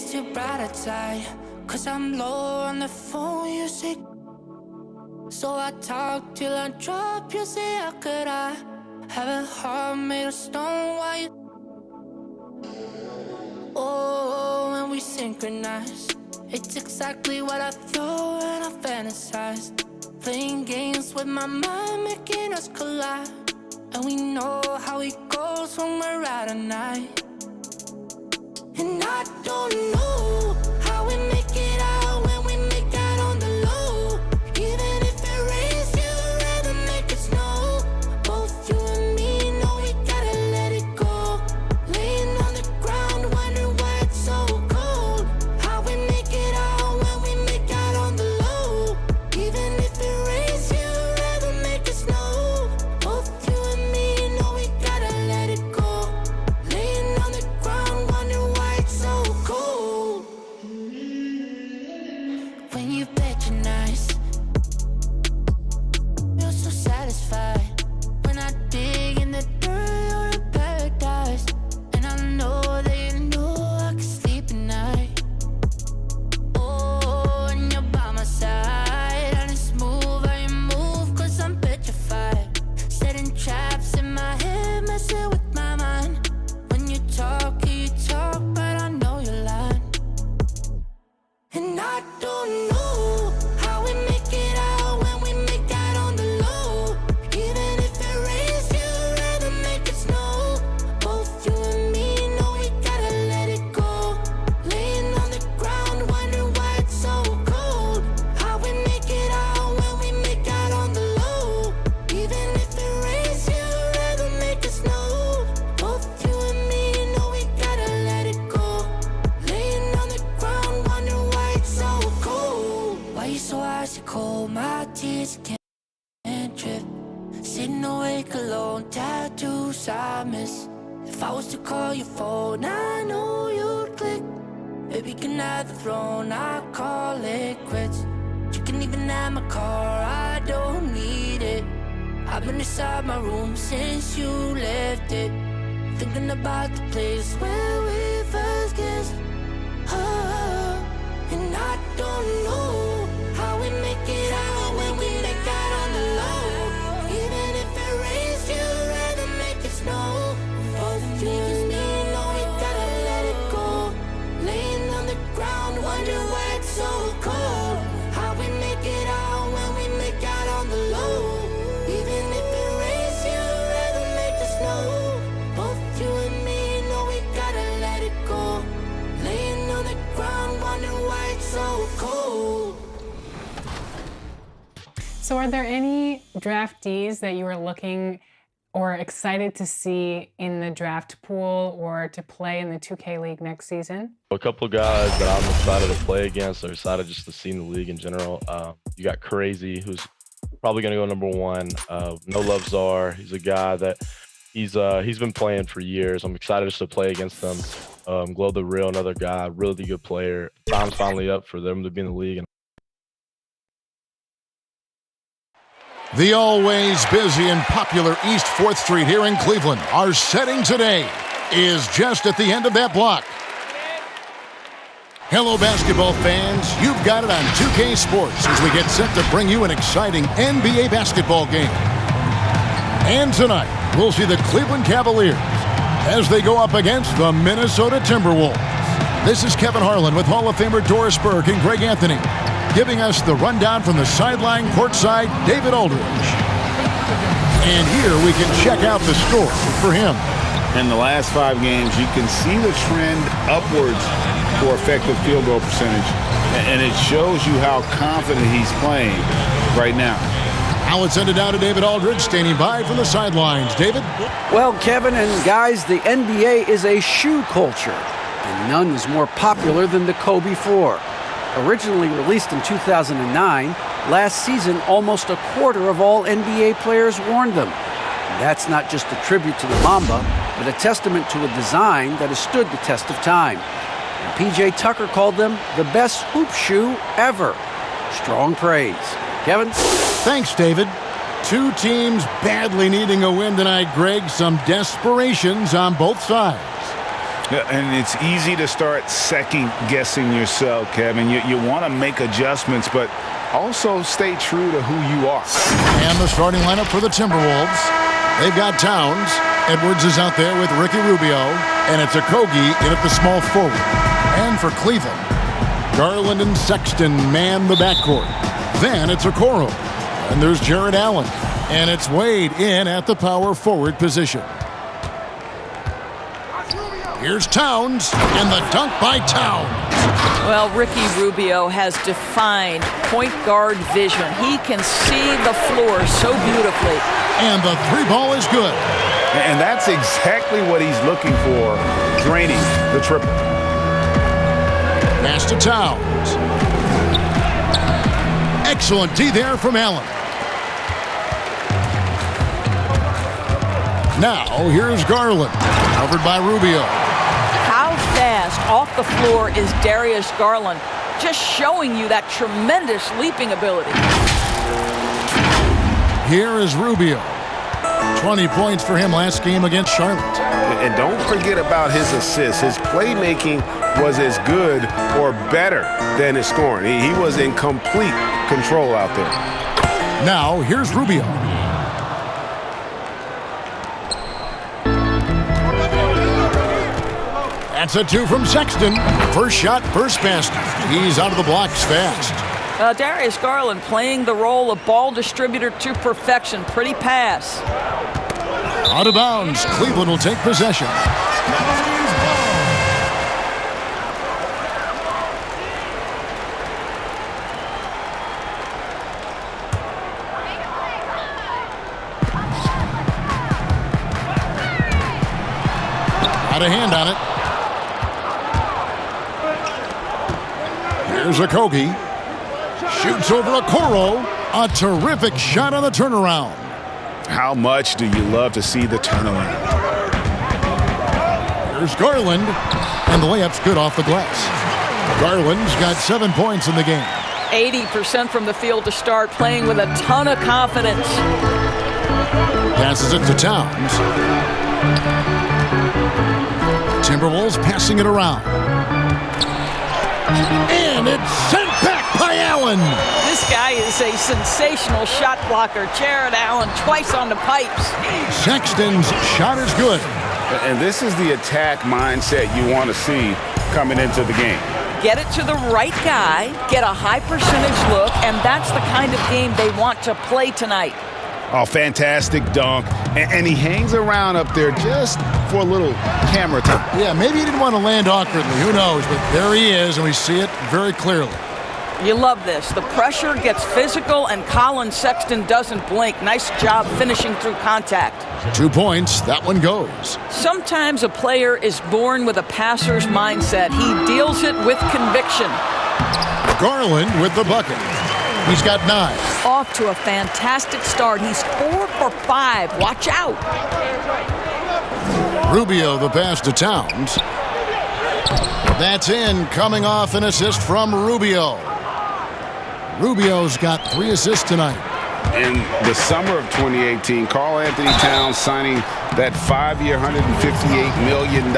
raise your brighter side. Cause I'm low on the phone, you say. So I talk till I drop, you say, how could I have a heart made of stone? Why you? Oh, when we synchronize, it's exactly what I thought and I fantasized. Playing games with my mind, making us collide. And we know how it goes when we're out at night. And I don't know how we make it out when we make out on the low. Even if it rains, you'd rather make it snow. Both you and me know we gotta let it go. Laying on the ground, wondering why it's so cold. How we make it out when we make out on the low. Even if it rains, you'd rather make it snow. Both you and me know we gotta let it go. Laying on the ground, wondering why it's so cold. When you patronize, you're so satisfied. When I dig in the dirt, you're in paradise. And I know that you know I can sleep at night. Oh, and you're by my side. And it's smooth how you move, cause I'm petrified. Setting traps in my head, messing with my mind. When you talk, but I know you're lying. And I don't know how we make it out when we make out on the low. Even if it rains, you'd rather make it snow. Both you and me know we gotta let it go. Laying on the ground, wondering why it's so cold. How we make it out when we make out on the low. Even if it rains, you'd rather make it snow. Both you and me know we gotta let it go. Laying on the ground, wondering why it's so cold. Why you so icy cold? My tears can't drip. Sitting awake alone, tattoos I miss. If I was to call your phone, I know you'd click. Baby, can I have the throne? I call it quits. You can even have my car, I don't need it. I've been inside my room since you left it. Thinking about the place where we first kissed. Oh, and I don't know how we make it out when we make out on the low. Even if it rains, you'd rather make it snow. Both you and me know we gotta let it go. Laying on the ground, wondering why it's so cold. How we make it out when we make out on the low. Even if it rains, you'd rather make it snow. Both you and me know we gotta let it go. Laying on the ground, wondering why it's so cold. So are there any draftees that you are looking or excited to see in the draft pool or to play in the 2K League next season? A couple guys that I'm excited to play against or excited just to see in the league in general. You got Crazy, who's probably going to go number one. No Love Czar. He's a guy that he's been playing for years. I'm excited just to play against him. Glow the Real, another guy, really good player. Time's finally up for them to be in the league. The always busy and popular East 4th Street here in Cleveland. Our setting today is just at the end of that block. Hello, basketball fans. You've got it on 2K Sports as we get set to bring you an exciting NBA basketball game. And tonight, we'll see the Cleveland Cavaliers as they go up against the Minnesota Timberwolves. This is Kevin Harlan with Hall of Famer Doris Burke and Greg Anthony, giving us the rundown from the sideline courtside, David Aldridge. And here we can check out the score for him. In the last 5 games, you can see the trend upwards for effective field goal percentage, and it shows you how confident he's playing right now. Now let's send it down to David Aldridge, standing by from the sidelines. David? Well, Kevin and guys, the NBA is a shoe culture, and none is more popular than the Kobe 4. Originally released in 2009, last season almost a quarter of all NBA players worn them. And that's not just a tribute to the Mamba, but a testament to a design that has stood the test of time. And P.J. Tucker called them the best hoop shoe ever. Strong praise. Kevin? Thanks, David. Two teams badly needing a win tonight, Greg. Some desperations on both sides. Yeah, and it's easy to start second-guessing yourself, Kevin. You want to make adjustments, but also stay true to who you are. And the starting lineup for the Timberwolves. They've got Towns. Edwards is out there with Ricky Rubio. And it's Okogie in at the small forward. And for Cleveland, Garland and Sexton man the backcourt. Then it's Okoro. And there's Jared Allen. And it's Wade in at the power forward position. Here's Towns, and the dunk by Towns. Well, Ricky Rubio has defined point guard vision. He can see the floor so beautifully. And the three ball is good. And that's exactly what he's looking for, draining the triple. Pass to Towns. Excellent D there from Allen. Now, here's Garland, covered by Rubio. How fast off the floor is Darius Garland? Just showing you that tremendous leaping ability. Here is Rubio. 20 points for him last game against Charlotte. And don't forget about his assists. His playmaking was as good or better than his scoring. He was in complete control out there. Now, here's Rubio. That's a two from Sexton. First shot, first basket. He's out of the blocks fast. Darius Garland playing the role of ball distributor to perfection. Pretty pass. Out of bounds. Cleveland will take possession. Got a hand on it. Here's Okogie. Shoots over Okoro. A terrific shot on the turnaround. How much do you love to see the turnaround? Here's Garland. And the layup's good off the glass. Garland's got 7 points in the game. 80% from the field to start, playing with a ton of confidence. Passes it to Towns. Timberwolves passing it around. And it's sent back by Allen. This guy is a sensational shot blocker. Jared Allen twice on the pipes. Sexton's shot is good. And this is the attack mindset you want to see coming into the game. Get it to the right guy, get a high percentage look, and that's the kind of game they want to play tonight. Oh, fantastic dunk. And he hangs around up there just for a little camera time. Yeah, maybe he didn't want to land awkwardly. Who knows? But there he is, and we see it very clearly. You love this. The pressure gets physical, and Colin Sexton doesn't blink. Nice job finishing through contact. 2 points. That one goes. Sometimes a player is born with a passer's mindset. He deals it with conviction. Garland with the bucket. He's got 9. Off to a fantastic start. He's 4 for 5. Watch out. Rubio the pass to Towns. That's in, coming off an assist from Rubio. Rubio's got 3 assists tonight. In the summer of 2018, Karl Anthony Towns signing that 5-year, $158 million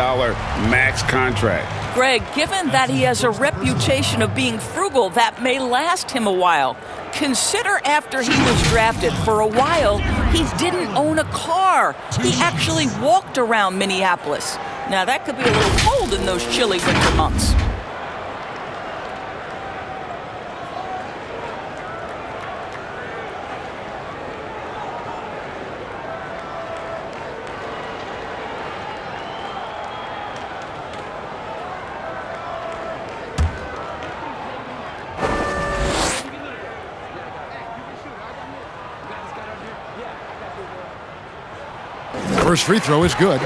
max contract. Greg, given that he has a reputation of being frugal, that may last him a while. Consider after he was drafted. For a while, he didn't own a car. He actually walked around Minneapolis. Now, that could be a little cold in those chilly winter months. First free throw is good.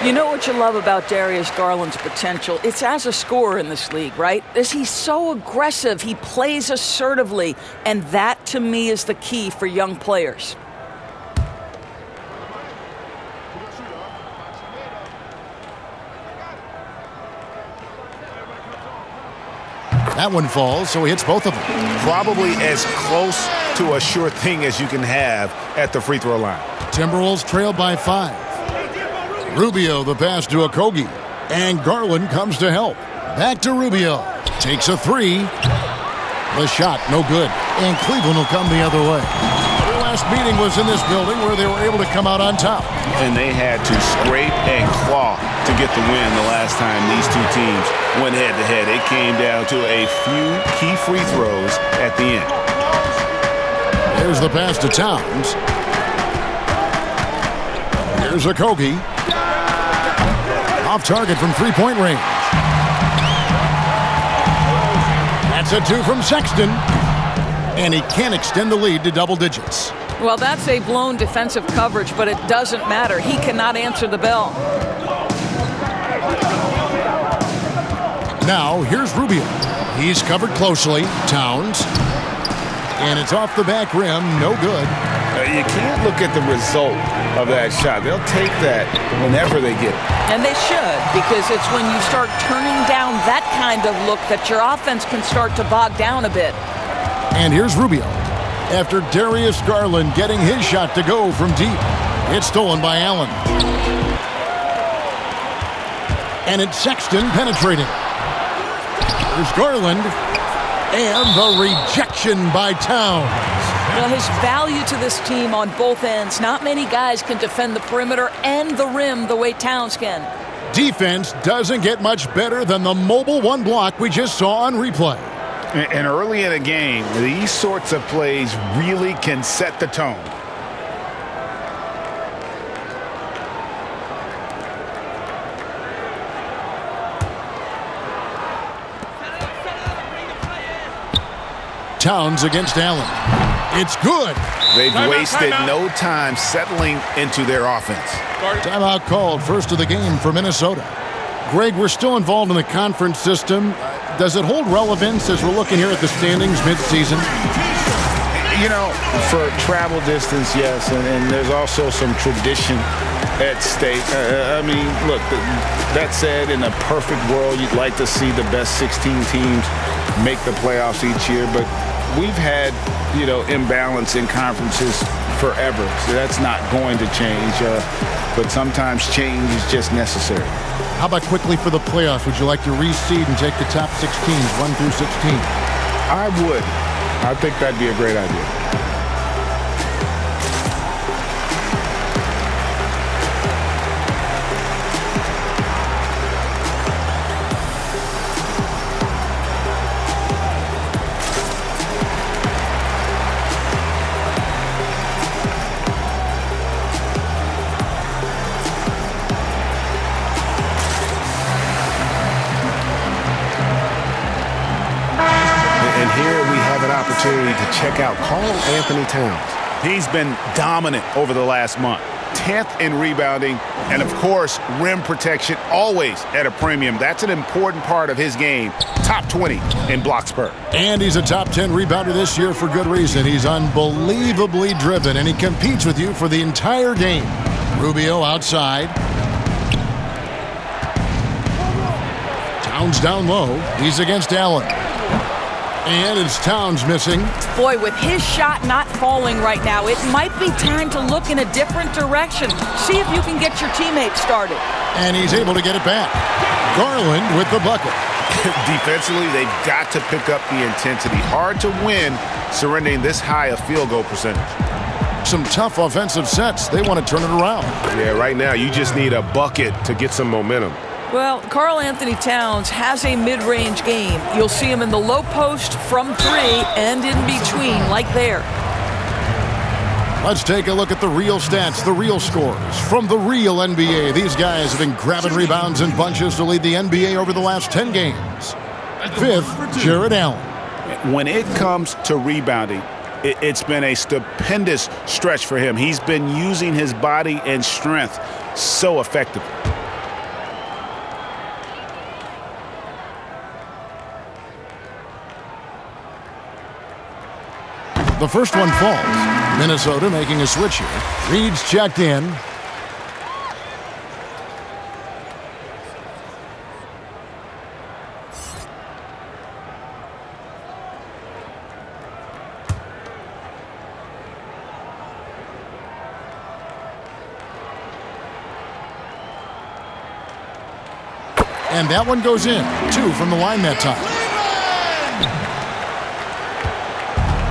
You know what you love about Darius Garland's potential? It's as a scorer in this league, right? He's so aggressive. He plays assertively. And that, to me, is the key for young players. That one falls, so he hits both of them. Probably as close to a sure thing as you can have at the free throw line. Timberwolves trail by 5. Rubio the pass to Okogie. And Garland comes to help. Back to Rubio. Takes a three. The shot, no good. And Cleveland will come the other way. Their last meeting was in this building where they were able to come out on top. And they had to scrape and claw to get the win the last time these two teams went head-to-head. It came down to a few key free throws at the end. Here's the pass to Towns. Here's a Kogi. Off target from three-point range. That's a two from Sexton. And he can't extend the lead to double digits. Well, that's a blown defensive coverage, but it doesn't matter. He cannot answer the bell. Now, here's Rubio. He's covered closely. Towns. And it's off the back rim. No good. You can't look at the result of that shot. They'll take that whenever they get it. And they should, because it's when you start turning down that kind of look that your offense can start to bog down a bit. And here's Rubio. After Darius Garland getting his shot to go from deep. It's stolen by Allen. And it's Sexton penetrating. There's Garland. And the rejection by Towns. Well, his value to this team on both ends. Not many guys can defend the perimeter and the rim the way Towns can. Defense doesn't get much better than the mobile one block we just saw on replay. And early in a game, these sorts of plays really can set the tone. Towns against Allen. It's good. They've wasted no time settling into their offense. Timeout called, first of the game for Minnesota. Greg, we're still involved in the conference system. Does it hold relevance as we're looking here at the standings midseason? You know, for travel distance, yes, and there's also some tradition at stake. I mean, look, that said, in a perfect world, you'd like to see the best 16 teams make the playoffs each year, but we've had, you know, imbalance in conferences forever, so that's not going to change, but sometimes change is just necessary. How about quickly for the playoffs? Would you like to reseed and take the top 6 teams, 1 through 16? I would. I think that'd be a great idea. Opportunity to check out Karl-Anthony Towns. He's been dominant over the last month. 10th in rebounding, and of course, rim protection always at a premium. That's an important part of his game. Top 20 in block spur. And he's a top 10 rebounder this year for good reason. He's unbelievably driven, and he competes with you for the entire game. Rubio outside. Towns down low. He's against Allen. And it's Towns missing. Boy, with his shot not falling right now, it might be time to look in a different direction. See if you can get your teammates started. And he's able to get it back. Garland with the bucket. Defensively, they've got to pick up the intensity. Hard to win surrendering this high a field goal percentage. Some tough offensive sets. They want to turn it around. Yeah, right now you just need a bucket to get some momentum. Well, Karl-Anthony Towns has a mid-range game. You'll see him in the low post, from 3, and in between, like there. Let's take a look at the real stats, the real scores from the real NBA. These guys have been grabbing rebounds in bunches to lead the NBA over the last 10 games. 5th, Jared Allen. When it comes to rebounding, it's been a stupendous stretch for him. He's been using his body and strength so effectively. The first one falls. Minnesota making a switch here. Reed's checked in. And that one goes in. 2 from the line that time.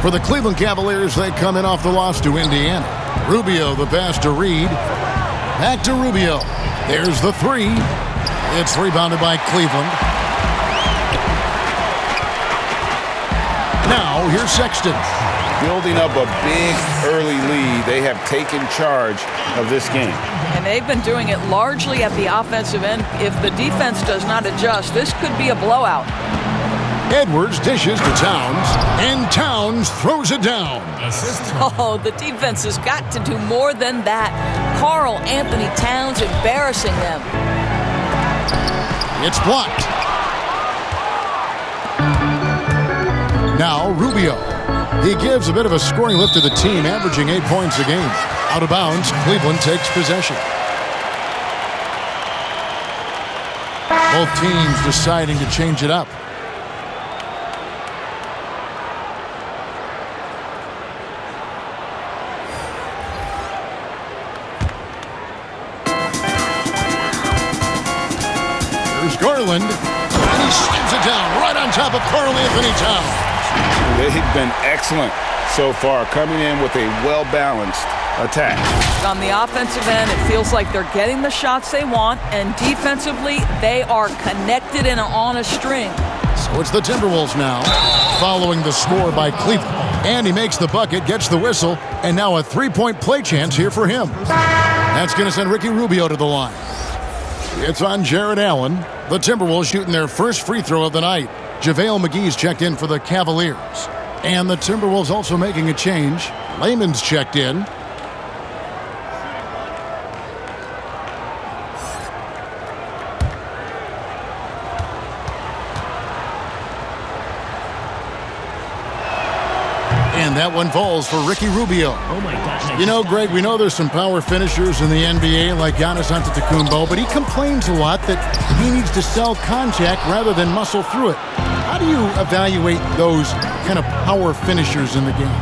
For the Cleveland Cavaliers, they come in off the loss to Indiana. Rubio, the pass to Reed. Back to Rubio. There's the 3. It's rebounded by Cleveland. Now, here's Sexton. Building up a big early lead. They have taken charge of this game. And they've been doing it largely at the offensive end. If the defense does not adjust, this could be a blowout. Edwards dishes to Towns, and Towns throws it down. Oh, the defense has got to do more than that. Karl Anthony Towns embarrassing them. It's blocked. Now Rubio. He gives a bit of a scoring lift to the team, averaging 8 points a game. Out of bounds, Cleveland takes possession. Both teams deciding to change it up. There's Garland, and he slams it down right on top of Karl Anthony Towns. They've been excellent so far, coming in with a well-balanced attack. On the offensive end, it feels like they're getting the shots they want, and defensively, they are connected and on a string. So it's the Timberwolves now, following the score by Cleveland. And he makes the bucket, gets the whistle, and now a 3-point play chance here for him. That's going to send Ricky Rubio to the line. It's on Jared Allen. The Timberwolves shooting their first free throw of the night. JaVale McGee's checked in for the Cavaliers. And the Timberwolves also making a change. Layman's checked in. And that one falls for Ricky Rubio. Oh my gosh. You know, Greg, we know there's some power finishers in the NBA like Giannis Antetokounmpo, but he complains a lot that he needs to sell contact rather than muscle through it. How do you evaluate those kind of power finishers in the game?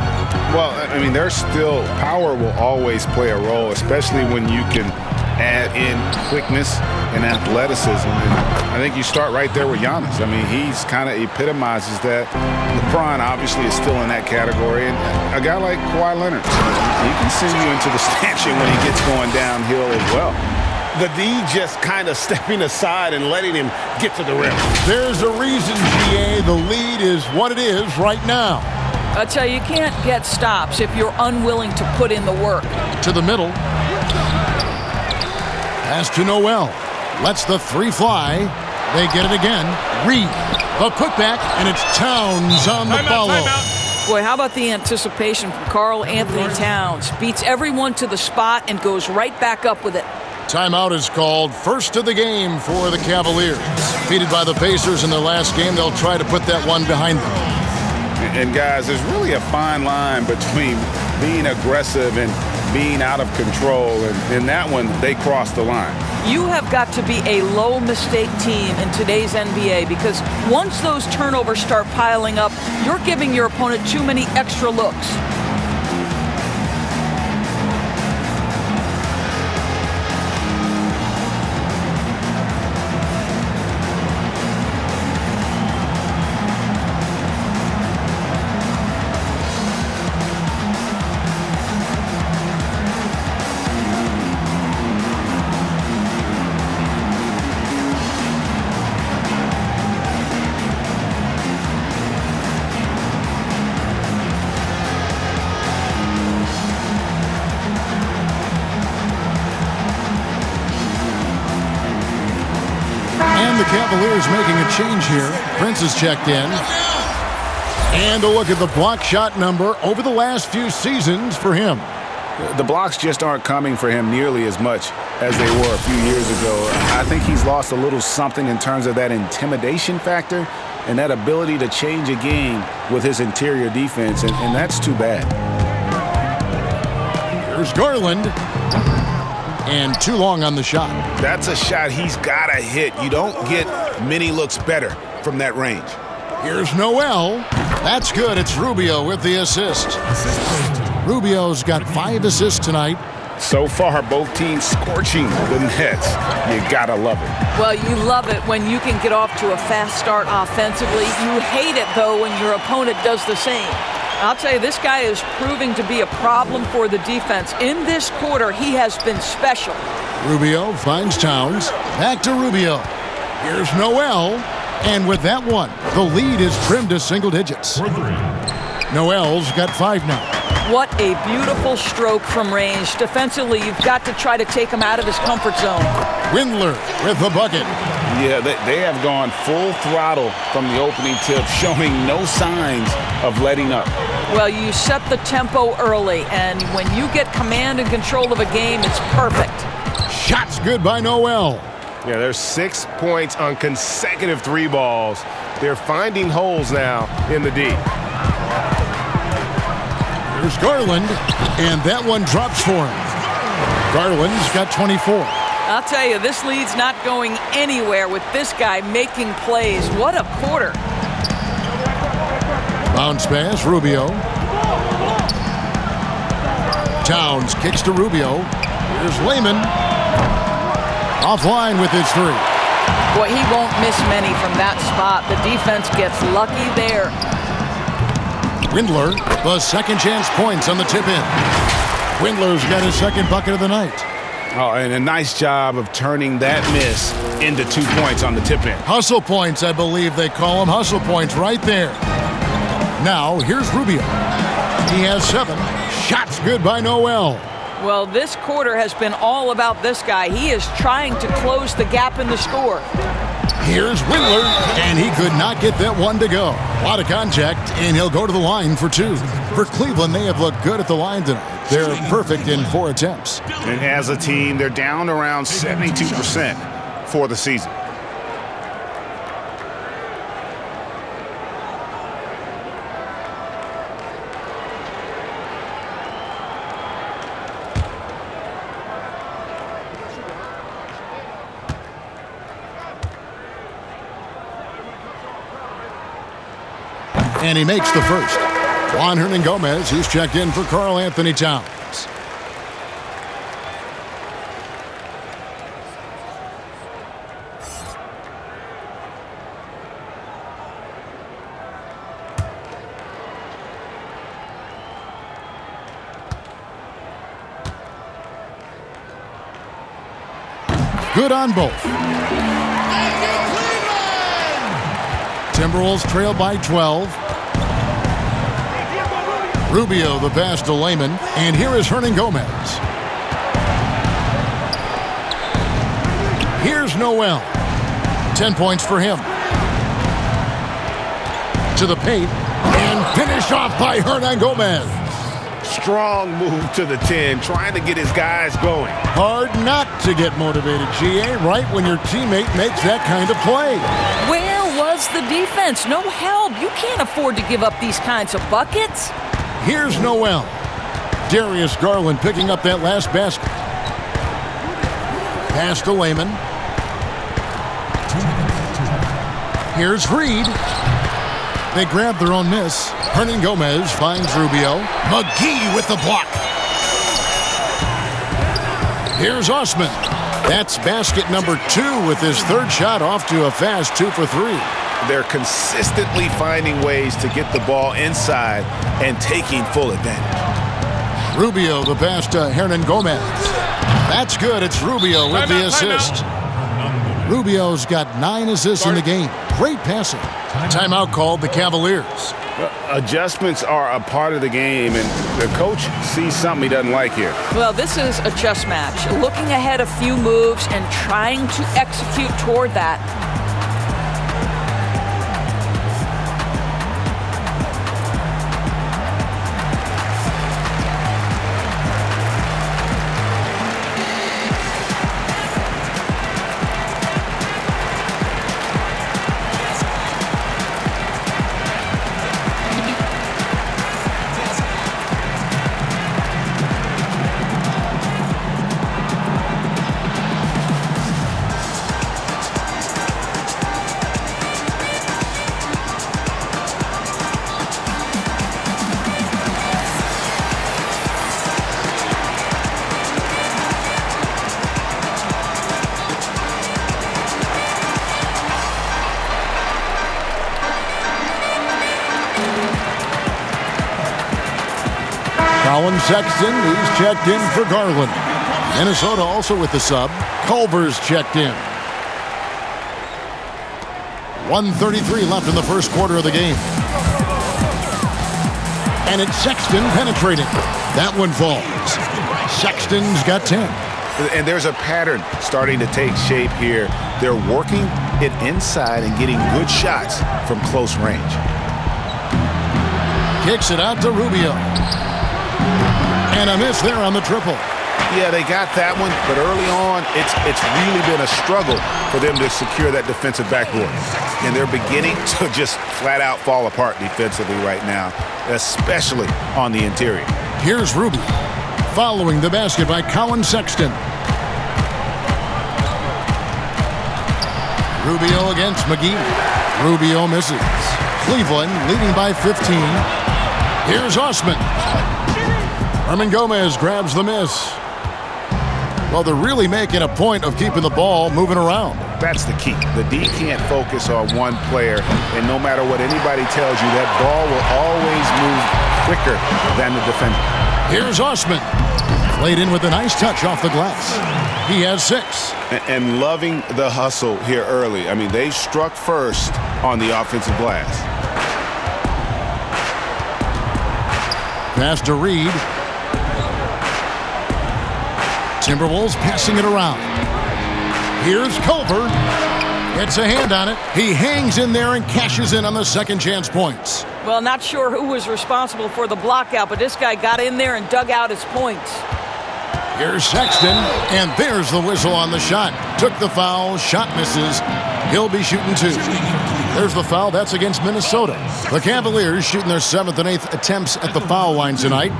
Well, I mean, there's still power will always play a role, especially when you can add in quickness and athleticism. And I think you start right there with Giannis. I mean, he's kind of epitomizes that. LeBron obviously is still in that category, and a guy like Kawhi Leonard, he can send you into the stanchion when he gets going downhill as well. The D just kind of stepping aside and letting him get to the rim. There's a reason, GA, the lead is what it is right now. I tell you, you can't get stops if you're unwilling to put in the work. To the middle. Pass to Noel. Lets the 3 fly. They get it again. Reed, the putback, and it's Towns on the follow. Boy, how about the anticipation from Karl Anthony Towns? Beats everyone to the spot and goes right back up with it. Timeout is called. First of the game for the Cavaliers. Defeated by the Pacers in their last game, they'll try to put that one behind them. And guys, there's really a fine line between being aggressive and being out of control. And in that one, they crossed the line. You have got to be a low-mistake team in today's NBA because once those turnovers start piling up, you're giving your opponent too many extra looks. The Cavaliers making a change here. Prince is checked in. And a look at the block shot number over the last few seasons for him. The blocks just aren't coming for him nearly as much as they were a few years ago. I think he's lost a little something in terms of that intimidation factor and that ability to change a game with his interior defense, and that's too bad. There's Garland. And too long on the shot. That's a shot he's got to hit. You don't get many looks better from that range. Here's Noel. That's good. It's Rubio with the assist. Rubio's got 5 assists tonight. So far, both teams scorching the Nets. You gotta love it. Well, you love it when you can get off to a fast start offensively. You hate it, though, when your opponent does the same. I'll tell you, this guy is proving to be a problem for the defense. In this quarter, he has been special. Rubio finds Towns. Back to Rubio. Here's Noel. And with that one, the lead is trimmed to single digits. Noel's got 5 now. What a beautiful stroke from range. Defensively, you've got to try to take him out of his comfort zone. Windler with the bucket. Yeah, they have gone full throttle from the opening tip, showing no signs of letting up. Well, you set the tempo early, and when you get command and control of a game, it's perfect. Shots good by Noel. Yeah, there's 6 points on consecutive 3 balls. They're finding holes now in the D. Here's Garland, and that one drops for him. Garland's got 24. I'll tell you, this lead's not going anywhere with this guy making plays. What a quarter. Bounce pass, Rubio. Towns kicks to Rubio. Here's Lehman. Offline with his 3. Boy, he won't miss many from that spot. The defense gets lucky there. Windler, the second chance points on the tip-in. Windler's got his second bucket of the night. Oh, and a nice job of turning that miss into 2 points on the tip-in. Hustle points, I believe they call them. Hustle points right there. Now, here's Rubio. He has 7. Shots good by Noel. Well, this quarter has been all about this guy. He is trying to close the gap in the score. Here's Windler, and he could not get that one to go. A lot of contact, and he'll go to the line for 2. For Cleveland, they have looked good at the line tonight. They're perfect in 4 attempts. And as a team, they're down around 72% for the season. And he makes the first. Juan Hernangomez, he's checked in for Karl Anthony Towns. Good on both. Timberwolves trail by 12. Rubio the pass to Lehman, and here is Hernangomez. Here's Noel. 10 points for him. To the paint, and finish off by Hernangomez. Strong move to the 10, trying to get his guys going. Hard not to get motivated, GA, right when your teammate makes that kind of play. Where was the defense? No help. You can't afford to give up these kinds of buckets. Here's Noel. Darius Garland picking up that last basket. Pass to Lehman. Here's Reed. They grab their own miss. Hernangomez finds Rubio. McGee with the block. Here's Osman. That's basket number 2 with his 3rd shot off to a fast 2 for 3. They're consistently finding ways to get the ball inside and taking full advantage. Rubio the pass to Hernangomez. That's good. It's Rubio with the assist. Rubio's got 9 assists in the game. Great passing. Timeout called the Cavaliers. Adjustments are a part of the game, and the coach sees something he doesn't like here. Well, this is a chess match. Looking ahead a few moves and trying to execute toward that. Colin Sexton, he's checked in for Garland. Minnesota also with the sub. Culver's checked in. 1:33 left in the first quarter of the game. And it's Sexton penetrating. That one falls. Sexton's got 10. And there's a pattern starting to take shape here. They're working it inside and getting good shots from close range. Kicks it out to Rubio. And a miss there on the triple. Yeah, they got that one, but early on, it's really been a struggle for them to secure that defensive backboard. And they're beginning to just flat out fall apart defensively right now, especially on the interior. Here's Rubio, following the basket by Colin Sexton. Rubio against McGee. Rubio misses. Cleveland leading by 15. Here's Osman. Herman Gomez grabs the miss. Well, they're really making a point of keeping the ball moving around. That's the key. The D can't focus on one player, and no matter what anybody tells you, that ball will always move quicker than the defender. Here's Osman. Played in with a nice touch off the glass. He has 6. And loving the hustle here early. I mean, they struck first on the offensive glass. Pass to Reed. Timberwolves passing it around. Here's Culver. Gets a hand on it. He hangs in there and cashes in on the second chance points. Well, not sure who was responsible for the blockout, but this guy got in there and dug out his points. Here's Sexton, and there's the whistle on the shot. Took the foul, shot misses. He'll be shooting 2. There's the foul. That's against Minnesota. The Cavaliers shooting their 7th and 8th attempts at the foul line tonight.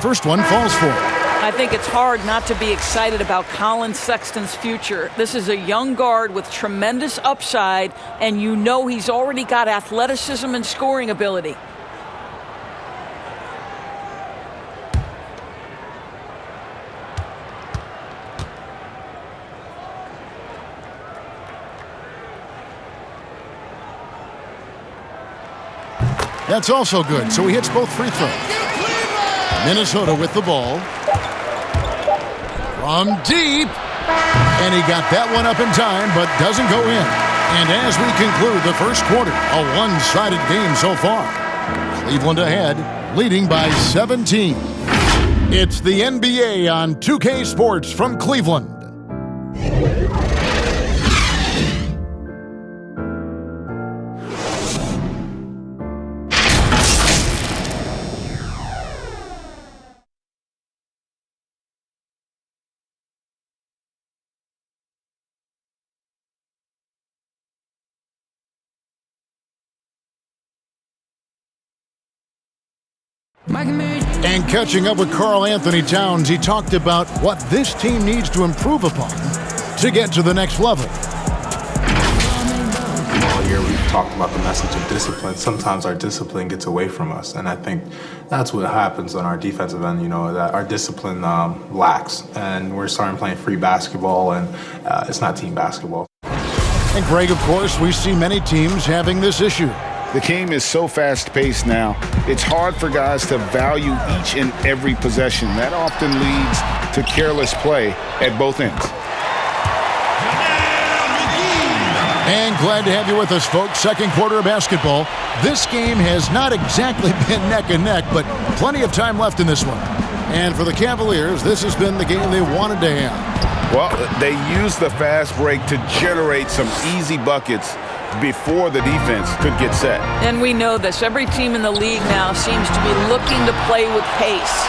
First one falls for. I think it's hard not to be excited about Colin Sexton's future. This is a young guard with tremendous upside, and you know he's already got athleticism and scoring ability. That's also good, so he hits both free throws. Minnesota with the ball. From deep. And he got that one up in time, but doesn't go in. And as we conclude the first quarter, a one-sided game so far. Cleveland ahead, leading by 17. It's the NBA on 2K Sports from Cleveland. And catching up with Karl Anthony Towns, he talked about what this team needs to improve upon to get to the next level. All year we've talked about the message of discipline. Sometimes our discipline gets away from us, and I think that's what happens on our defensive end, that our discipline lacks, and we're starting playing free basketball, and it's not team basketball. And Greg, of course, we see many teams having this issue. The game is so fast-paced now, it's hard for guys to value each and every possession. That often leads to careless play at both ends. And glad to have you with us, folks. Second quarter of basketball. This game has not exactly been neck and neck, but plenty of time left in this one. And for the Cavaliers, this has been the game they wanted to have. Well, they used the fast break to generate some easy buckets before the defense could get set. And we know this. Every team in the league now seems to be looking to play with pace.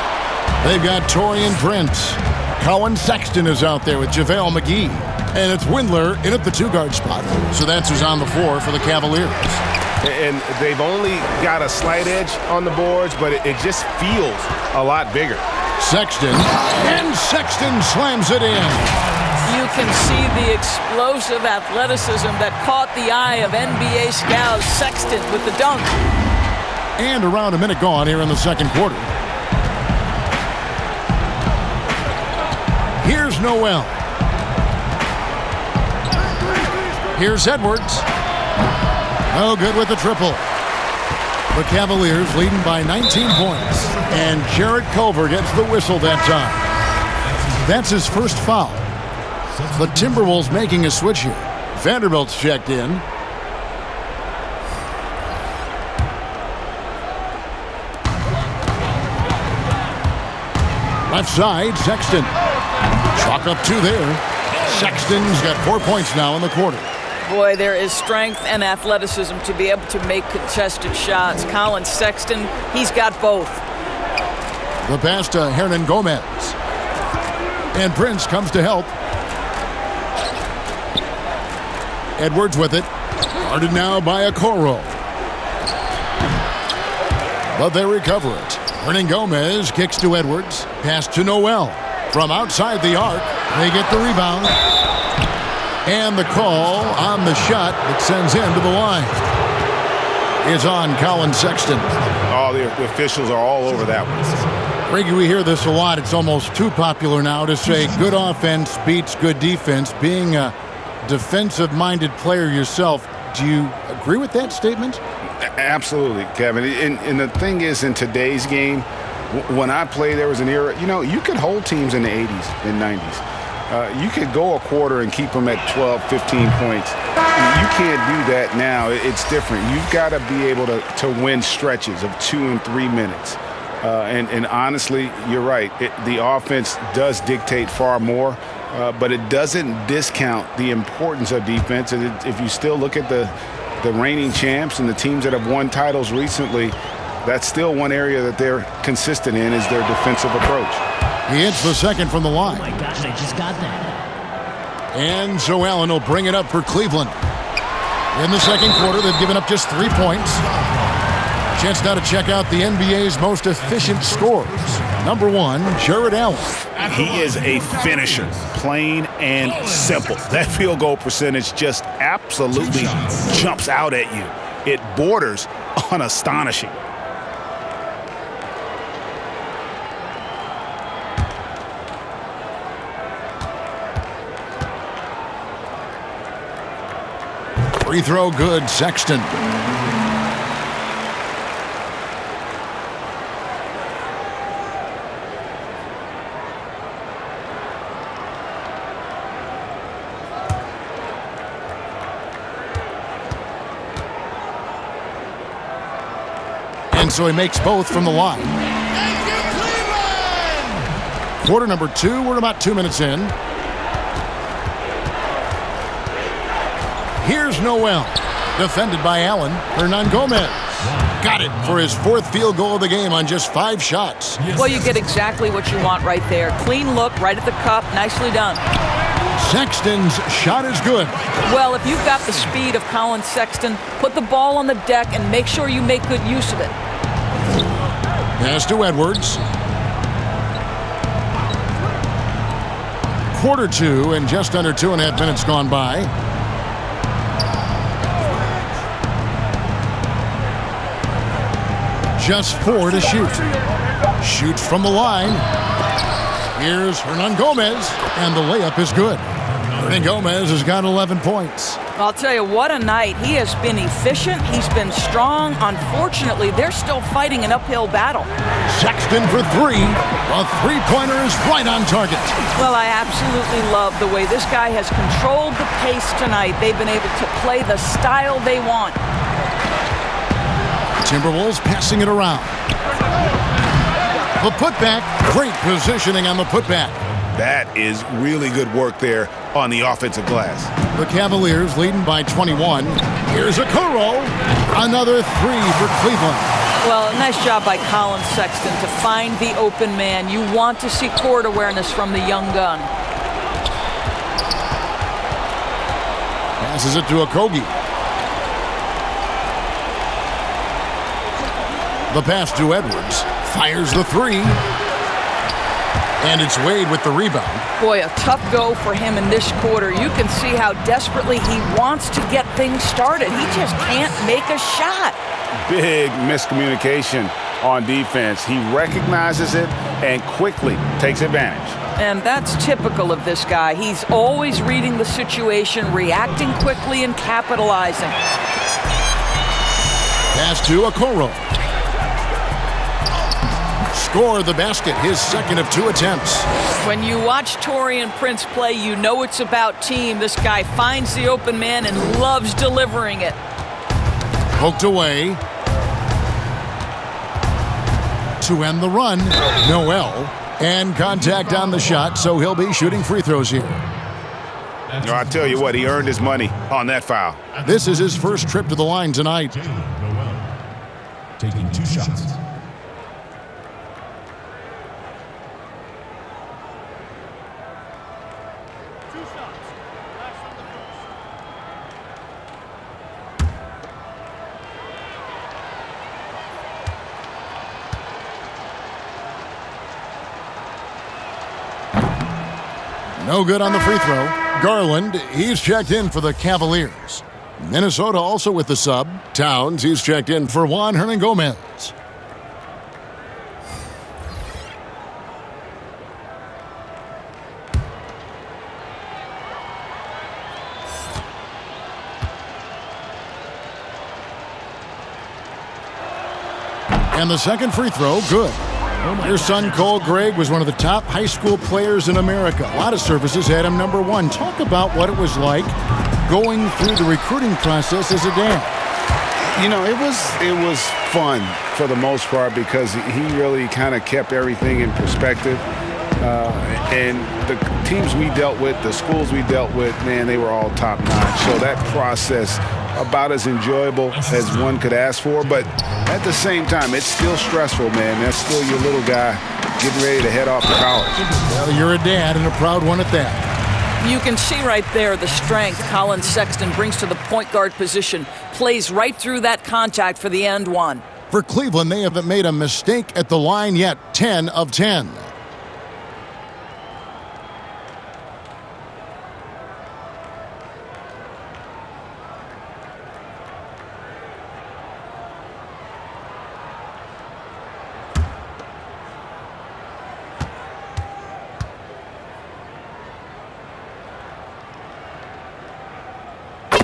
They've got Taurean Prince. Colin Sexton is out there with JaVale McGee. And it's Windler in at the 2-guard spot. So that's who's on the floor for the Cavaliers. And they've only got a slight edge on the boards, but it just feels a lot bigger. Sexton. And Sexton slams it in. You can see the explosive athleticism that caught the eye of NBA scout Sexton with the dunk. And around a minute gone here in the second quarter. Noel. Here's Edwards. No good with the triple. The Cavaliers leading by 19 points. And Jarrett Culver gets the whistle that time. That's his first foul. The Timberwolves making a switch here. Vanderbilt's checked in. Left side, Sexton. Chalk up 2 there. Sexton's got 4 points now in the quarter. Boy, there is strength and athleticism to be able to make contested shots. Colin Sexton, he's got both. The pass to Hernan Gomez. And Prince comes to help. Edwards with it. Guarded now by Okoro. But they recover it. Hernan Gomez kicks to Edwards. Pass to Noel. From outside the arc, they get the rebound. And the call on the shot that sends him to the line is on Colin Sexton. All the officials are all over that one. Ricky, we hear this a lot. It's almost too popular now to say good offense beats good defense. Being a defensive-minded player yourself, do you agree with that statement? Absolutely, Kevin. And the thing is, in today's game, when I played, there was an era, you could hold teams in the 80s and 90s. You could go a quarter and keep them at 12, 15 points. You can't do that now. It's different. You've got to be able to win stretches of 2 and 3 minutes. And honestly, you're right. The offense does dictate far more, but it doesn't discount the importance of defense. And if you still look at the reigning champs and the teams that have won titles recently, that's still one area that they're consistent in is their defensive approach. He hits the second from the line. Oh my gosh, I just got that. And so Allen will bring it up for Cleveland. In the second quarter, they've given up just 3 points. Chance now to check out the NBA's most efficient scorers. Number 1, Jarrett Allen. He is a finisher, plain and simple. That field goal percentage just absolutely jumps out at you. It borders on astonishing. Free throw good, Sexton. And so he makes both from the line. Quarter number 2, we're about 2 minutes in. Here's Noel, defended by Allen. Hernan Gomez got it for his 4th field goal of the game on just 5 shots. Well, you get exactly what you want right there. Clean look, right at the cup, nicely done. Sexton's shot is good. Well, if you've got the speed of Colin Sexton, put the ball on the deck and make sure you make good use of it. Pass to Edwards. Quarter 2 and just under 2.5 minutes gone by. Just 4 to shoot. Shoots from the line. Here's Hernan Gomez, and the layup is good. Hernan Gomez has got 11 points. I'll tell you, what a night. He has been efficient. He's been strong. Unfortunately, they're still fighting an uphill battle. Sexton for 3. A three-pointer is right on target. Well, I absolutely love the way this guy has controlled the pace tonight. They've been able to play the style they want. Timberwolves passing it around. The putback, great positioning on the putback. That is really good work there on the offensive glass. The Cavaliers leading by 21. Here's Okoro. Another 3 for Cleveland. Well, nice job by Colin Sexton to find the open man. You want to see court awareness from the young gun. Passes it to Okogie. The pass to Edwards. Fires the 3. And it's Wade with the rebound. Boy, a tough go for him in this quarter. You can see how desperately he wants to get things started. He just can't make a shot. Big miscommunication on defense. He recognizes it and quickly takes advantage. And that's typical of this guy. He's always reading the situation, reacting quickly, and capitalizing. Pass to Okoro. Score the basket, his second of 2 attempts. When you watch Taurean Prince play, you know it's about team. This guy finds the open man and loves delivering it. Poked away. To end the run, Noel. And contact on the shot, so he'll be shooting free throws here. No, I tell you what, he earned his money on that foul. This is his first trip to the line tonight. Taking 2 shots. No good on the free throw. Garland, he's checked in for the Cavaliers. Minnesota also with the sub. Towns, he's checked in for Juan Hernangomez. And the second free throw, good. Your son, Cole Gregg, was one of the top high school players in America. A lot of services had him number 1. Talk about what it was like going through the recruiting process as a dad. You know, it was fun for the most part because he really kind of kept everything in perspective. And the teams we dealt with, the schools we dealt with, man, they were all top-notch. So that process, about as enjoyable as one could ask for. But at the same time, it's still stressful, man. That's still your little guy getting ready to head off to college. Well, you're a dad and a proud one at that. You can see right there the strength Colin Sexton brings to the point guard position. Plays right through that contact for the end one. For Cleveland, they haven't made a mistake at the line yet. 10 of 10.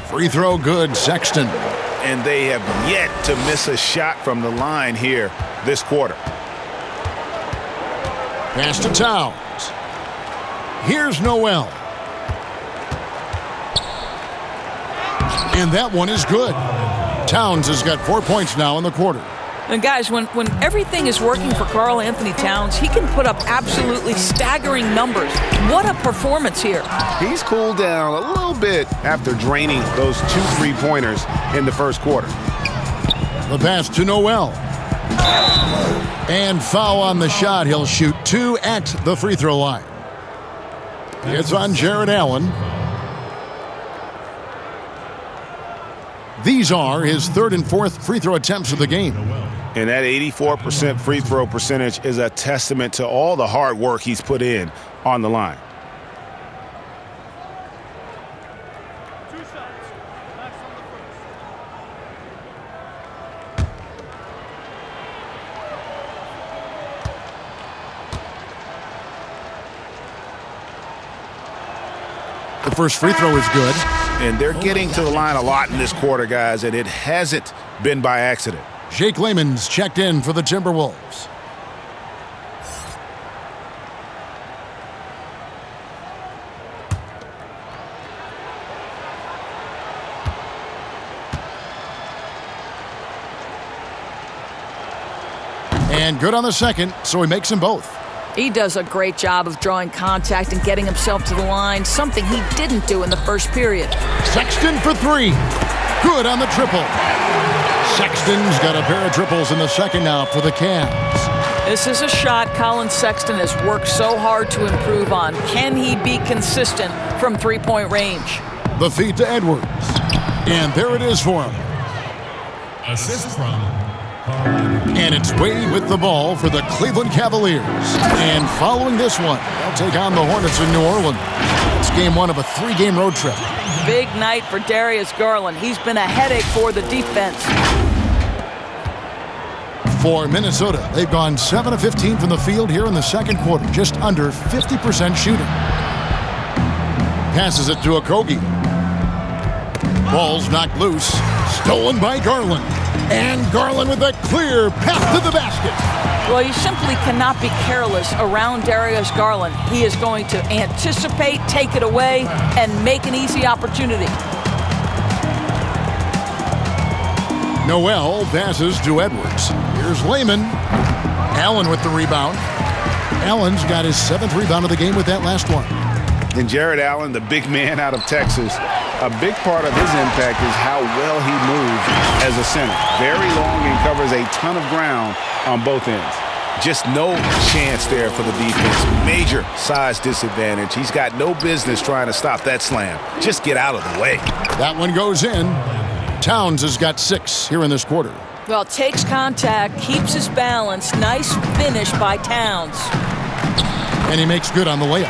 Free throw good, Sexton. And they have yet to miss a shot from the line here this quarter. Pass to Towns. Here's Noel. And that one is good. Towns has got 4 points now in the quarter. And guys, when everything is working for Karl Anthony Towns, he can put up absolutely staggering numbers. What a performance here. He's cooled down a little bit after draining those 2 3-pointers in the first quarter. The pass to Noel. And foul on the shot. He'll shoot 2 at the free throw line. It's on Jared Allen. These are his 3rd and 4th free throw attempts of the game. And that 84% free throw percentage is a testament to all the hard work he's put in on the line. The first free throw is good. And they're getting to the line a lot in this quarter, guys, and it hasn't been by accident. Jake Layman's checked in for the Timberwolves. And good on the second, so he makes them both. He does a great job of drawing contact and getting himself to the line, something he didn't do in the first period. Sexton for 3. Good on the triple. Sexton's got a pair of triples in the second now for the Cavs. This is a shot Colin Sexton has worked so hard to improve on. Can he be consistent from 3-point range? The feed to Edwards. And there it is for him. Assist from And it's Wade with the ball for the Cleveland Cavaliers. And following this one, they'll take on the Hornets in New Orleans. It's game 1 of a 3-game road trip. Big night for Darius Garland. He's been a headache for the defense. For Minnesota, they've gone 7 of 15 from the field here in the second quarter, just under 50% shooting. Passes it to Okogie. Ball's knocked loose, stolen by Garland. And Garland with a clear path to the basket. Well, you simply cannot be careless around Darius Garland. He is going to anticipate, take it away, and make an easy opportunity. Noel passes to Edwards. Here's Layman. Allen with the rebound. Allen's got his 7th rebound of the game with that last one. And Jared Allen, the big man out of Texas, a big part of his impact is how well he moves as a center. Very long and covers a ton of ground on both ends. Just no chance there for the defense. Major size disadvantage. He's got no business trying to stop that slam. Just get out of the way. That one goes in. Towns has got 6 here in this quarter. Well, takes contact, keeps his balance. Nice finish by Towns. And he makes good on the layup.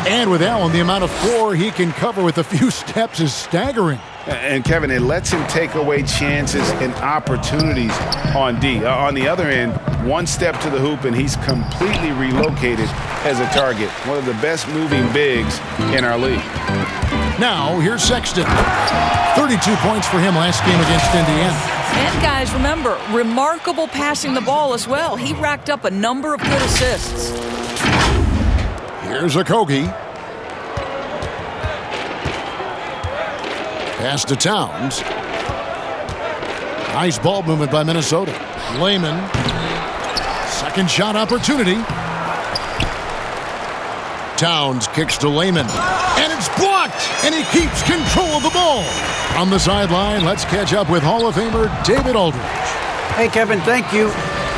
And with Allen, the amount of floor he can cover with a few steps is staggering. And Kevin, it lets him take away chances and opportunities on D. On the other end, one step to the hoop and he's completely relocated as a target. One of the best moving bigs in our league. Now, here's Sexton. 32 points for him last game against Indiana. And guys, remember, remarkable passing the ball as well. He racked up a number of good assists. Here's Okogie. Pass to Towns. Nice ball movement by Minnesota. Layman. Second shot opportunity. Towns kicks to Layman. And it's blocked! And he keeps control of the ball. On the sideline, let's catch up with Hall of Famer David Aldridge. Hey, Kevin, thank you.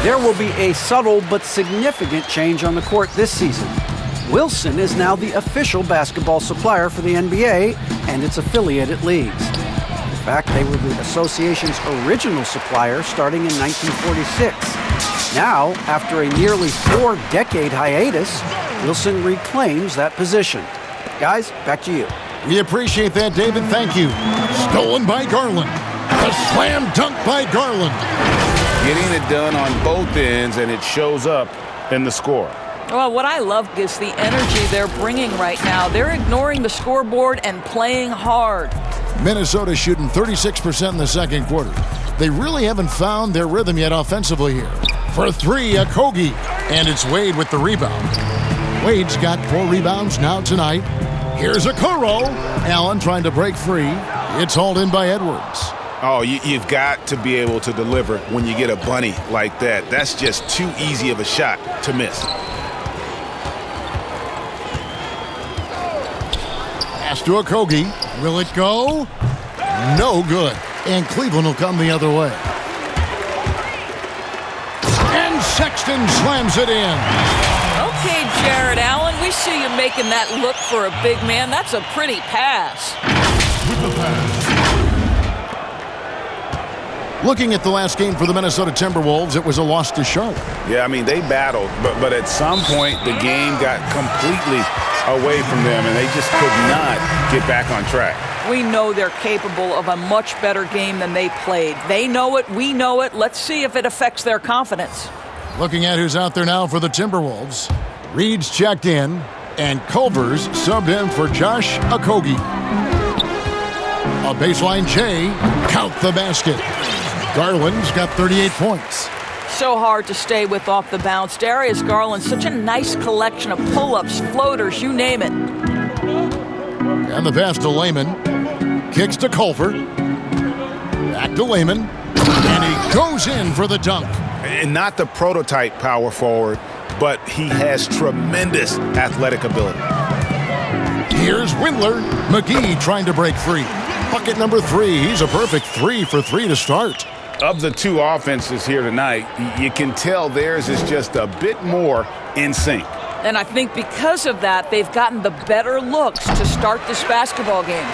There will be a subtle but significant change on the court this season. Wilson is now the official basketball supplier for the NBA and its affiliated leagues. In fact, they were the association's original supplier starting in 1946. Now, after a nearly 4-decade hiatus, Wilson reclaims that position. Guys, back to you. We appreciate that, David. Thank you. Stolen by Garland. A slam dunk by Garland. Getting it done on both ends, and it shows up in the score. Well, what I love is the energy they're bringing right now. They're ignoring the scoreboard and playing hard. Minnesota shooting 36% in the second quarter. They really haven't found their rhythm yet offensively here. For 3, Okogie. And it's Wade with the rebound. Wade's got 4 rebounds now tonight. Here's Okoro. Allen trying to break free. It's hauled in by Edwards. Oh, you've got to be able to deliver when you get a bunny like that. That's just too easy of a shot to miss. Pass to Okogie. Will it go? No good. And Cleveland will come the other way. And Sexton slams it in. Okay, Jared Allen, we see you making that look for a big man. That's a pretty pass. With the pass. Looking at the last game for the Minnesota Timberwolves, it was a loss to Charlotte. Yeah, I mean, they battled, but at some point the game got completely away from them, and they just could not get back on track. We know they're capable of a much better game than they played. They know it, we know it. Let's see if it affects their confidence. Looking at who's out there now for the Timberwolves. Reed's checked in, and Culver's subbed in for Josh Okogie. A baseline J, count the basket. Garland's got 38 points. So hard to stay with off the bounce. Darius Garland, such a nice collection of pull-ups, floaters, you name it. And the pass to Layman. Kicks to Culver. Back to Layman. And he goes in for the dunk. And not the prototype power forward, but he has tremendous athletic ability. Here's Windler. McGee trying to break free. Bucket number 3. He's a perfect 3 for 3 to start. Of the two offenses here tonight, you can tell theirs is just a bit more in sync. And I think because of that, they've gotten the better looks to start this basketball game.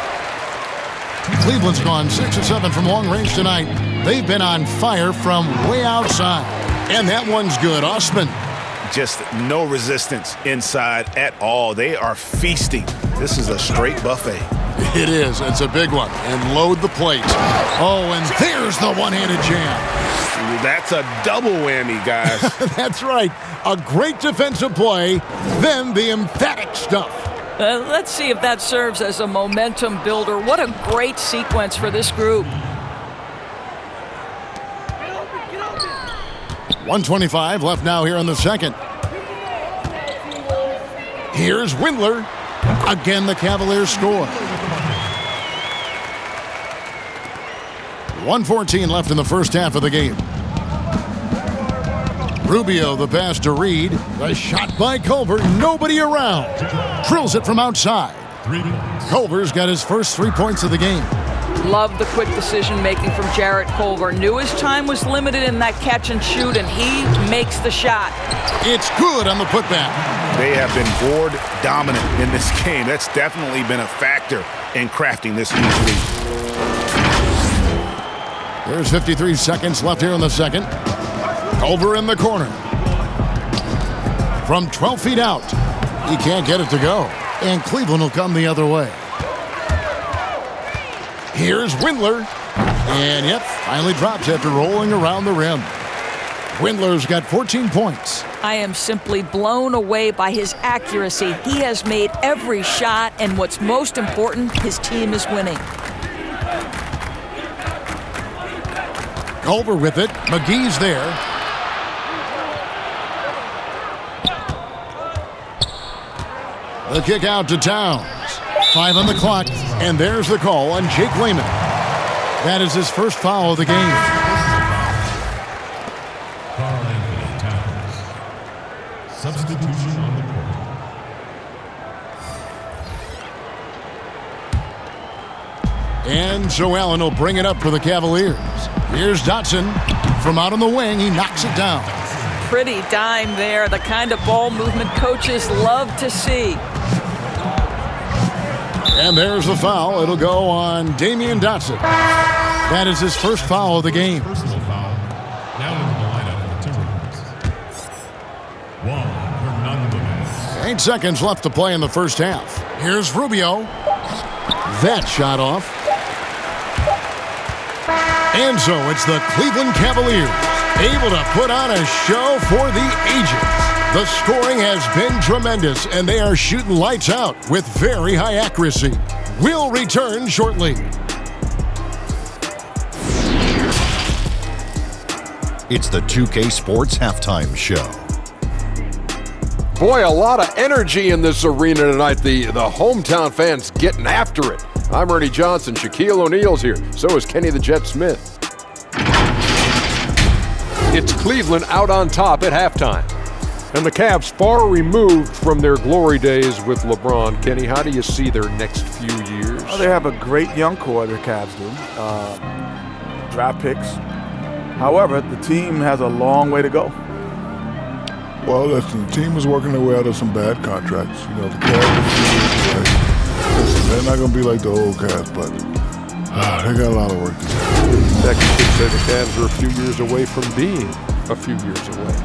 Cleveland's gone 6 of 7 from long range tonight. They've been on fire from way outside. And that one's good. Osman. Just no resistance inside at all. They are feasting. This is a straight buffet. It is. It's a big one. And load the plate. Oh, and there's the one-handed jam. That's a double whammy, guys. That's right. A great defensive play, then the emphatic stuff. Let's see if that serves as a momentum builder. What a great sequence for this group. 1:25 left now here in the second. Here's Windler. Again, the Cavaliers score. 1:14 left in the first half of the game. Rubio, the pass to Reed. A shot by Culver. Nobody around. Drills it from outside. Culver's got his first 3 points of the game. Love the quick decision-making from Jarrett Culver. Knew his time was limited in that catch and shoot, and he makes the shot. It's good on the putback. They have been board dominant in this game. That's definitely been a factor in crafting this huge lead. There's 53 seconds left here in the second. Culver in the corner. From 12 feet out. He can't get it to go. And Cleveland will come the other way. Here's Windler. And yep, finally drops after rolling around the rim. Windler's got 14 points. I am simply blown away by his accuracy. He has made every shot, and what's most important, his team is winning. Culver with it. McGee's there. The kick out to Towns. 5 on the clock, and there's the call on Jake Layman. That is his first foul of the game. Substitution on the court. And so Allen will bring it up for the Cavaliers. Here's Dotson. From out on the wing, he knocks it down. Pretty dime there, the kind of ball movement coaches love to see. And there's the foul. It'll go on Damian Dotson. That is his first foul of the game. Personal foul. Now into the lineup for the Timberwolves. 8 seconds left to play in the first half. Here's Rubio. That shot off. And so it's the Cleveland Cavaliers able to put on a show for the ages. The scoring has been tremendous, and they are shooting lights out with very high accuracy. We'll return shortly. It's the 2K Sports Halftime Show. Boy, a lot of energy in this arena tonight. The hometown fans getting after it. I'm Ernie Johnson. Shaquille O'Neal's here. So is Kenny the Jet Smith. It's Cleveland out on top at halftime. And the Cavs far removed from their glory days with LeBron. Kenny, how do you see their next few years? Well, they have a great young core, the Cavs do. Draft picks. However, the team has a long way to go. Well, listen, the team is working their way out of some bad contracts. You know, the Cavs, listen, they're not going to be like the old Cavs, but they got a lot of work to do. That could say the Cavs are a few years away from being a few years away.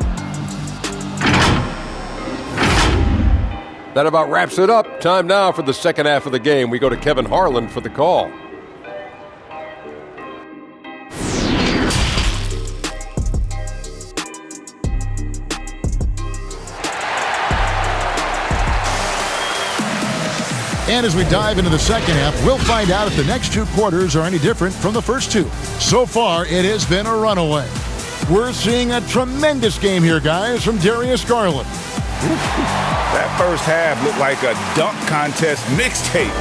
That about wraps it up. Time now for the second half of the game. We go to Kevin Harlan for the call. And as we dive into the second half, we'll find out if the next 2 quarters are any different from the first 2. So far, it has been a runaway. We're seeing a tremendous game here, guys, from Darius Garland. That first half looked like a dunk contest mixtape.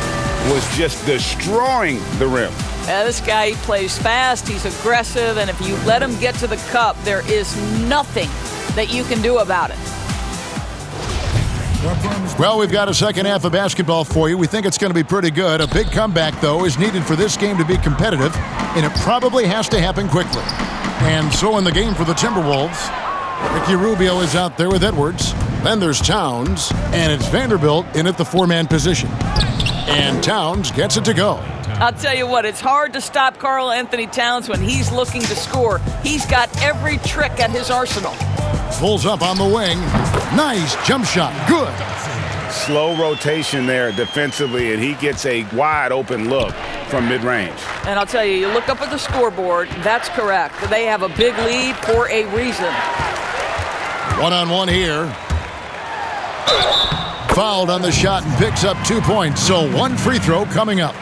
Was just destroying the rim. This guy, he plays fast, he's aggressive, and if you let him get to the cup, there is nothing that you can do about it. Well, we've got a second half of basketball for you. We think it's going to be pretty good. A big comeback, though, is needed for this game to be competitive, and it probably has to happen quickly. And so in the game for the Timberwolves, Ricky Rubio is out there with Edwards. Then there's Towns, and it's Vanderbilt in at the 4-man position. And Towns gets it to go. I'll tell you what, it's hard to stop Karl Anthony Towns when he's looking to score. He's got every trick at his arsenal. Pulls up on the wing. Nice jump shot. Good. slow rotation there defensively, and he gets a wide open look from mid-range. And I'll tell you, you look up at the scoreboard, that's correct. They have a big lead for a reason. One-on-one here. Fouled on the shot and picks up 2 points. So one free throw coming up.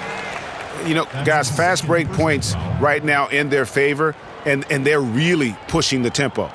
You know, guys, fast break points right now in their favor, and they're really pushing the tempo.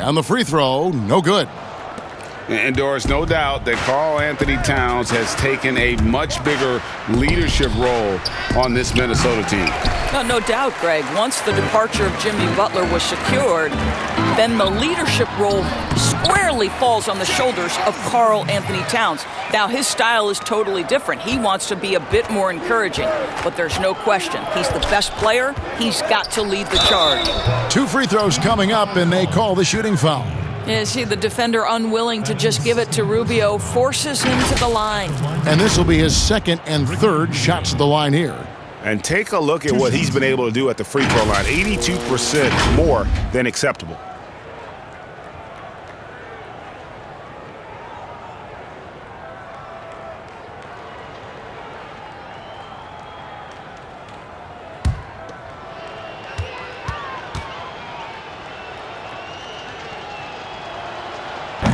On the free throw, no good. And Doris, no doubt that Karl Anthony Towns has taken a much bigger leadership role on this Minnesota team. No doubt, Greg. Once the departure of Jimmy Butler was secured, then the leadership role squarely falls on the shoulders of Karl Anthony Towns. Now, his style is totally different. He wants to be a bit more encouraging, but there's no question. He's the best player. He's got to lead the charge. 2 free throws coming up, and they call the shooting foul. Yeah, see, the defender unwilling to just give it to Rubio forces him to the line. And this will be his second and third shots at the line here. And take a look at what he's been able to do at the free throw line. 82% more than acceptable.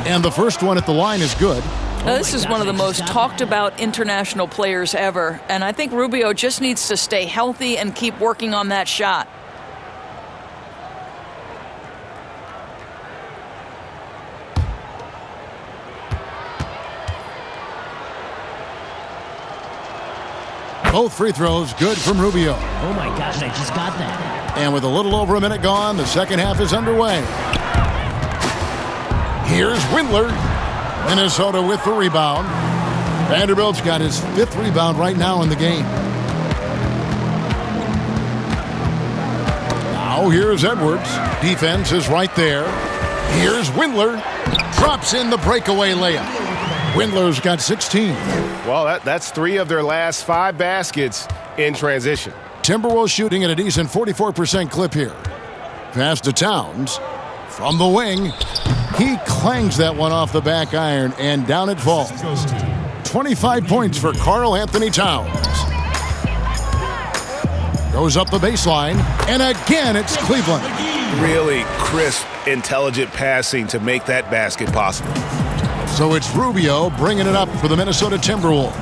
And the first one at the line is good. Now, this is one of the most talked about international players ever, and I think Rubio just needs to stay healthy and keep working on that shot. Both free throws good from Rubio. Oh my gosh, I just got that. And with a little over a minute gone, the second half is underway. Here's Windler. Minnesota with the rebound. Vanderbilt's got his 5th rebound right now in the game. Now here's Edwards. Defense is right there. Here's Windler. Drops in the breakaway layup. Windler's got 16. Well, that's 3 of their last 5 baskets in transition. Timberwolves shooting at a decent 44% clip here. Pass to Towns. From the wing, he clangs that one off the back iron, and down it falls. 25 points for Karl Anthony Towns. Goes up the baseline, and again it's Cleveland. Really crisp, intelligent passing to make that basket possible. So it's Rubio bringing it up for the Minnesota Timberwolves.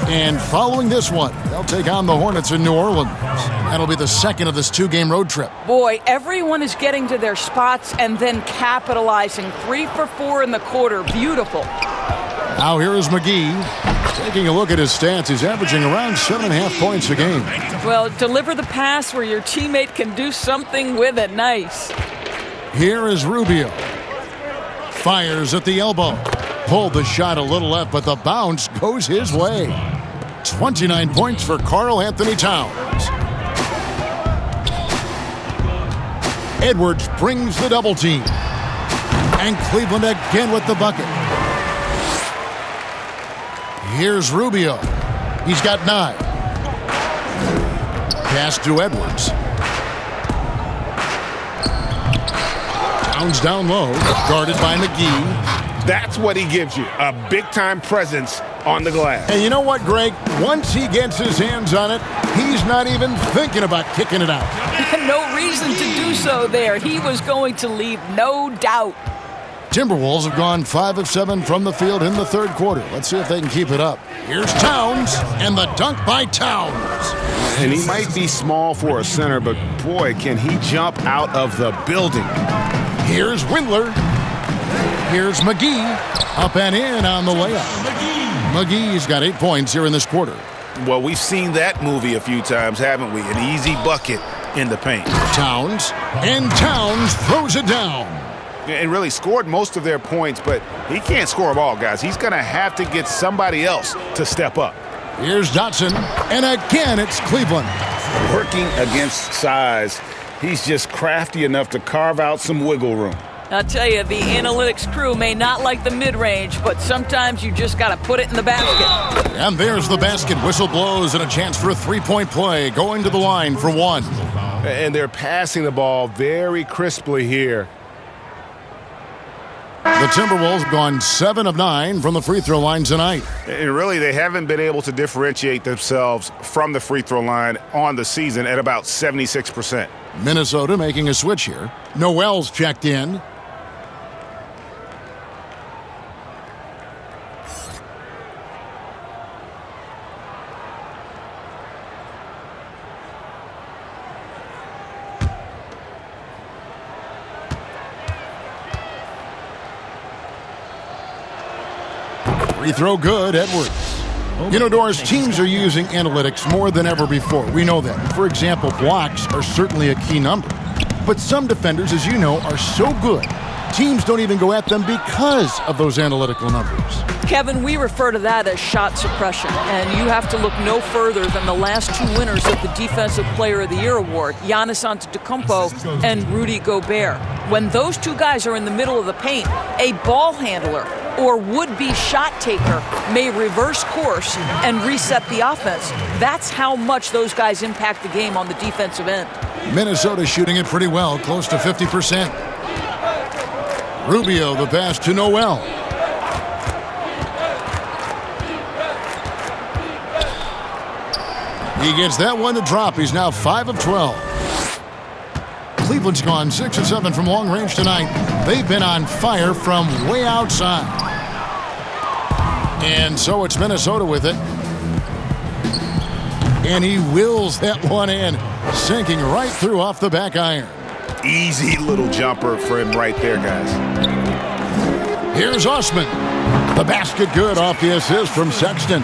And following this one, they'll take on the Hornets in New Orleans. That'll be the second of this 2-game road trip. Boy, everyone is getting to their spots and then capitalizing. 3 for 4 in the quarter. Beautiful. Now here is McGee. Taking a look at his stats, he's averaging around 7.5 points a game. Well, deliver the pass where your teammate can do something with it. Nice. Here is Rubio. Fires at the elbow. Pulled the shot a little left, but the bounce goes his way. 29 points for Karl Anthony Towns. Edwards brings the double team. And Cleveland again with the bucket. Here's Rubio. He's got 9. Pass to Edwards. Towns down low, guarded by McGee. That's what he gives you, a big-time presence on the glass. And you know what, Greg? Once he gets his hands on it, he's not even thinking about kicking it out. No reason to do so there. He was going to leave, no doubt. Timberwolves have gone 5 of 7 from the field in the third quarter. Let's see if they can keep it up. Here's Towns, and the dunk by Towns. And he might be small for a center, but boy, can he jump out of the building. Here's Windler. Here's McGee. Up and in on the layup. McGee's got 8 points here in this quarter. Well, we've seen that movie a few times, haven't we? An easy bucket in the paint. Towns, and Towns throws it down. and really scored most of their points, but he can't score them all, guys. He's going to have to get somebody else to step up. Here's Dotson, and again it's Cleveland. Working against size, he's just crafty enough to carve out some wiggle room. I'll tell you, the analytics crew may not like the mid-range, but sometimes you just got to put it in the basket. And there's the basket. Whistle blows and a chance for a three-point play. Going to the line for one. And they're passing the ball very crisply here. The Timberwolves have gone 7 of 9 from the free throw line tonight. And really, they haven't been able to differentiate themselves from the free throw line on the season at about 76%. Minnesota making a switch here. Noel's checked in. Free throw good, Edwards. You know, Doris, teams are using analytics more than ever before. We know that. For example, blocks are certainly a key number. But some defenders, as you know, are so good, teams don't even go at them because of those analytical numbers. Kevin, we refer to that as shot suppression, and you have to look no further than the last two winners of the Defensive Player of the Year award, Giannis Antetokounmpo and Rudy Gobert. When those two guys are in the middle of the paint, a ball handler or would-be shot taker may reverse course and reset the offense. That's how much those guys impact the game on the defensive end. Minnesota shooting it pretty well, close to 50%. Rubio, the pass to Noel. He gets that one to drop. He's now 5 of 12. Cleveland's gone 6 of 7 from long range tonight. They've been on fire from way outside. And so it's Minnesota with it. And he wills that one in, sinking right through off the back iron. Easy little jumper for him right there, guys. Here's Osman. The basket good off the assist from Sexton.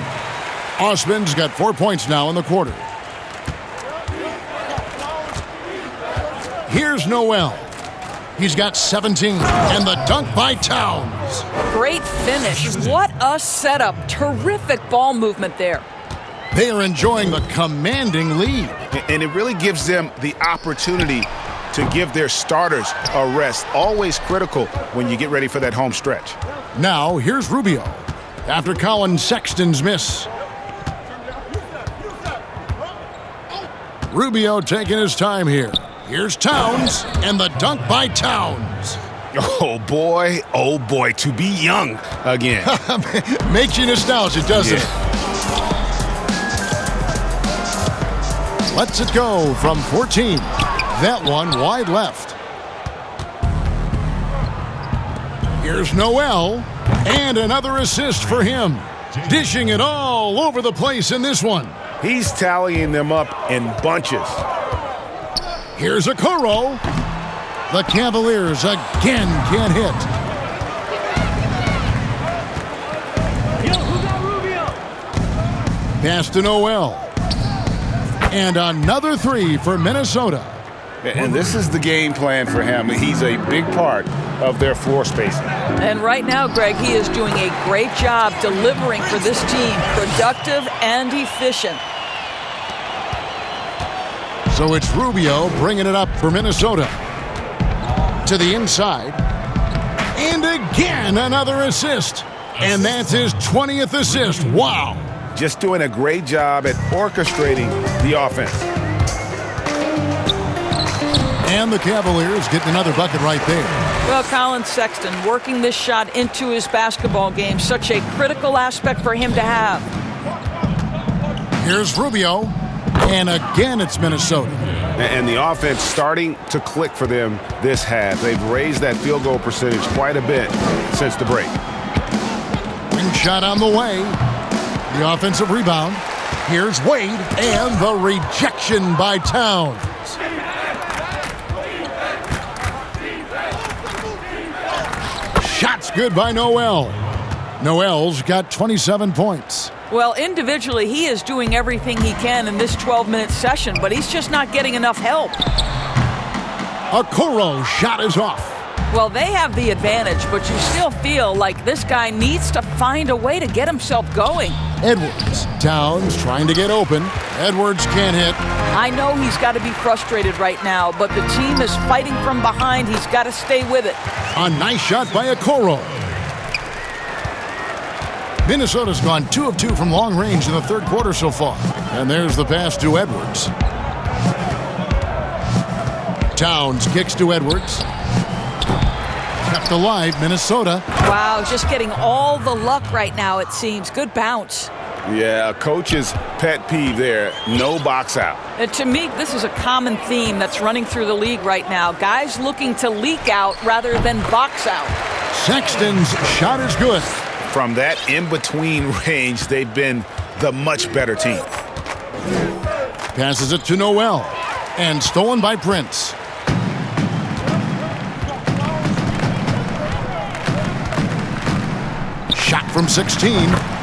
Osman's got 4 points now in the quarter. Here's Noel. He's got 17. And the dunk by Towns. Great finish. What a setup. Terrific ball movement there. They are enjoying the commanding lead. And it really gives them the opportunity to give their starters a rest. Always critical when you get ready for that home stretch. Now, here's Rubio after Colin Sexton's miss. Rubio taking his time here. Here's Towns, and the dunk by Towns. Oh boy, to be young again. Makes you nostalgic, doesn't it? Lets it go from 14. That one wide left. Here's Noel, and another assist for him. Dishing it all over the place in this one. He's tallying them up in bunches. Here's Okoro. The Cavaliers again can't hit. Pass to Noel. And another three for Minnesota. And this is the game plan for him. He's a big part of their floor spacing. And right now, Greg, he is doing a great job delivering for this team, productive and efficient. So it's Rubio bringing it up for Minnesota. To the inside. And again, another assist. And that's his 20th assist. Wow. Just doing a great job at orchestrating the offense. And the Cavaliers getting another bucket right there. Well, Colin Sexton working this shot into his basketball game. Such a critical aspect for him to have. Here's Rubio. And again, it's Minnesota. And the offense starting to click for them this half. They've raised that field goal percentage quite a bit since the break. Ring shot on the way. The offensive rebound. Here's Wade. And the rejection by Towns. Shots good by Noel. Noel's got 27 points. Well, individually, he is doing everything he can in this 12-minute session, but he's just not getting enough help. Okoro shot is off. Well, they have the advantage, but you still feel like this guy needs to find a way to get himself going. Edwards. Towns trying to get open. Edwards can't hit. I know he's got to be frustrated right now, but the team is fighting from behind. He's got to stay with it. A nice shot by Okoro. Minnesota's gone 2 of 2 from long range in the third quarter so far. And there's the pass to Edwards. Towns kicks to Edwards. Kept alive, Minnesota. Wow, just getting all the luck right now, it seems. Good bounce. Yeah, a coach's pet peeve there. No box out. To me, this is a common theme that's running through the league right now. Guys looking to leak out rather than box out. Sexton's shot is good. From that in-between range, they've been the much better team. Passes it to Noel. And stolen by Prince. Shot from 16,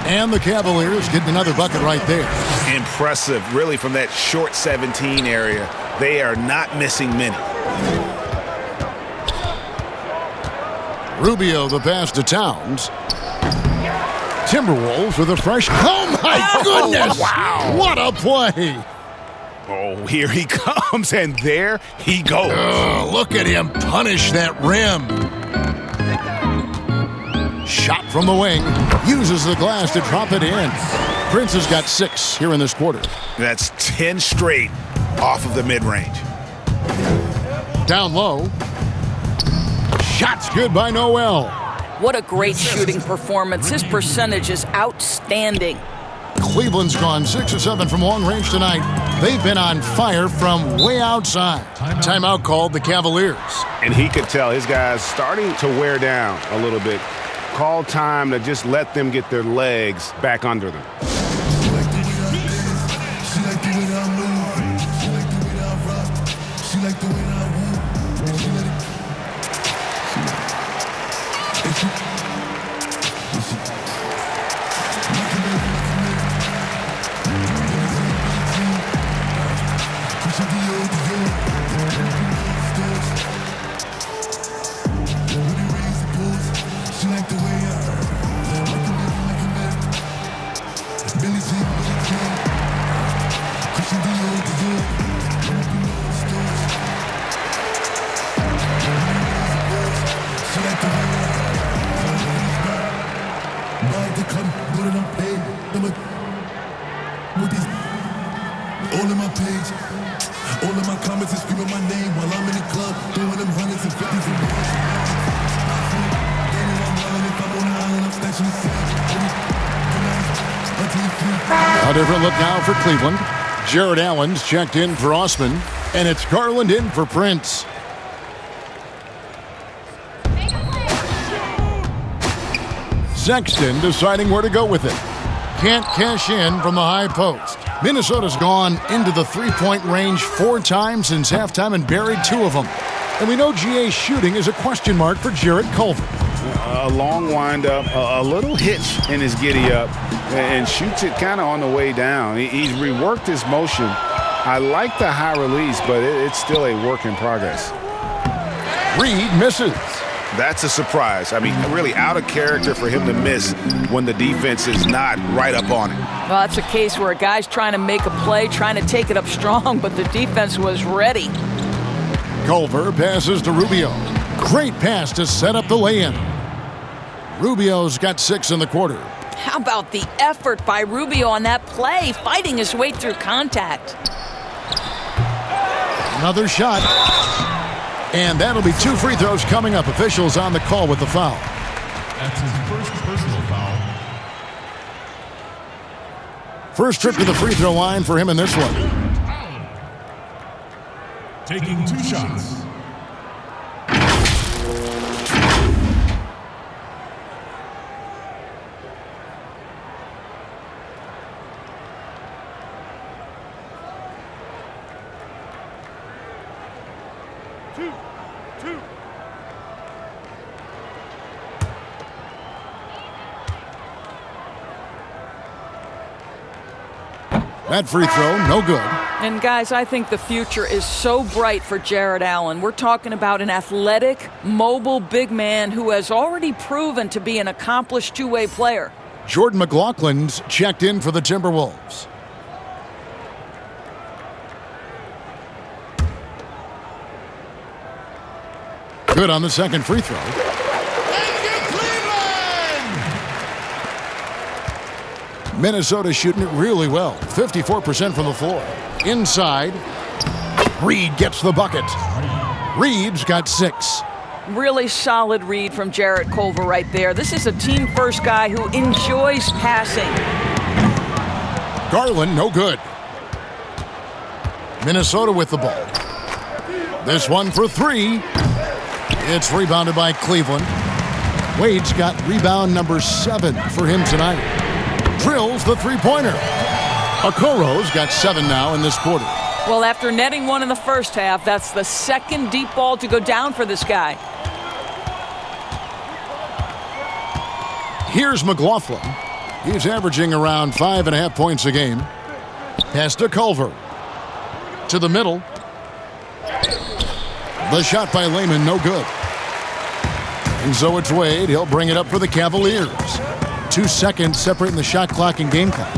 and the Cavaliers getting another bucket right there. Impressive, really, from that short 17 area. They are not missing many. Rubio, the pass to Towns. Timberwolves with a fresh... Oh, my goodness! Wow! What a play! Oh, here he comes, and there he goes. Oh, look at him punish that rim. Shot from the wing. Uses the glass to drop it in. Prince has got 6 here in this quarter. That's 10 straight off of the mid-range. Down low. Shot's good by Noel. What a great shooting performance. His percentage is outstanding. Cleveland's gone 6 of 7 from long range tonight. They've been on fire from way outside. Timeout called the Cavaliers. And he could tell his guys starting to wear down a little bit. Call time to just let them get their legs back under them. All in my page, all of my comments is screaming my name while I'm in the club, throwing them hundreds and fifties and more. A different look now for Cleveland. Jared Allen's checked in for Osman, and it's Garland in for Prince. Sexton deciding where to go with it. Can't cash in from the high post. Minnesota's gone into the three-point range 4 times since halftime and buried 2 of them. And we know GA's shooting is a question mark for Jarrett Culver. A long windup, a little hitch in his giddy-up, and shoots it kind of on the way down. He's reworked his motion. I like the high release, but it's still a work in progress. Reed misses. That's a surprise. I mean, really out of character for him to miss when the defense is not right up on him. Well, that's a case where a guy's trying to make a play, trying to take it up strong, but the defense was ready. Culver passes to Rubio. Great pass to set up the lay-in. Rubio's got 6 in the quarter. How about the effort by Rubio on that play, fighting his way through contact? Another shot. And that'll be 2 free throws coming up. Officials on the call with the foul. That's his first personal foul. First trip to the free throw line for him in this one. Taking 2 shots. That free throw, no good. And guys, I think the future is so bright for Jarrett Allen. We're talking about an athletic, mobile big man who has already proven to be an accomplished two-way player. Jordan McLaughlin's checked in for the Timberwolves. Good on the second free throw. Minnesota shooting it really well. 54% from the floor. Inside, Reed gets the bucket. Reed's got 6. Really solid read from Jarrett Culver right there. This is a team-first guy who enjoys passing. Garland, no good. Minnesota with the ball. This one for 3. It's rebounded by Cleveland. Wade's got rebound number 7 for him tonight. Drills the three-pointer. Okoro's got 7 now in this quarter. Well, after netting 1 in the first half, that's the second deep ball to go down for this guy. Here's McLaughlin. He's averaging around 5.5 points a game. Pass to Culver. To the middle. The shot by Lehman, no good. And so it's Wade. He'll bring it up for the Cavaliers. 2 seconds separating the shot clock and game clock.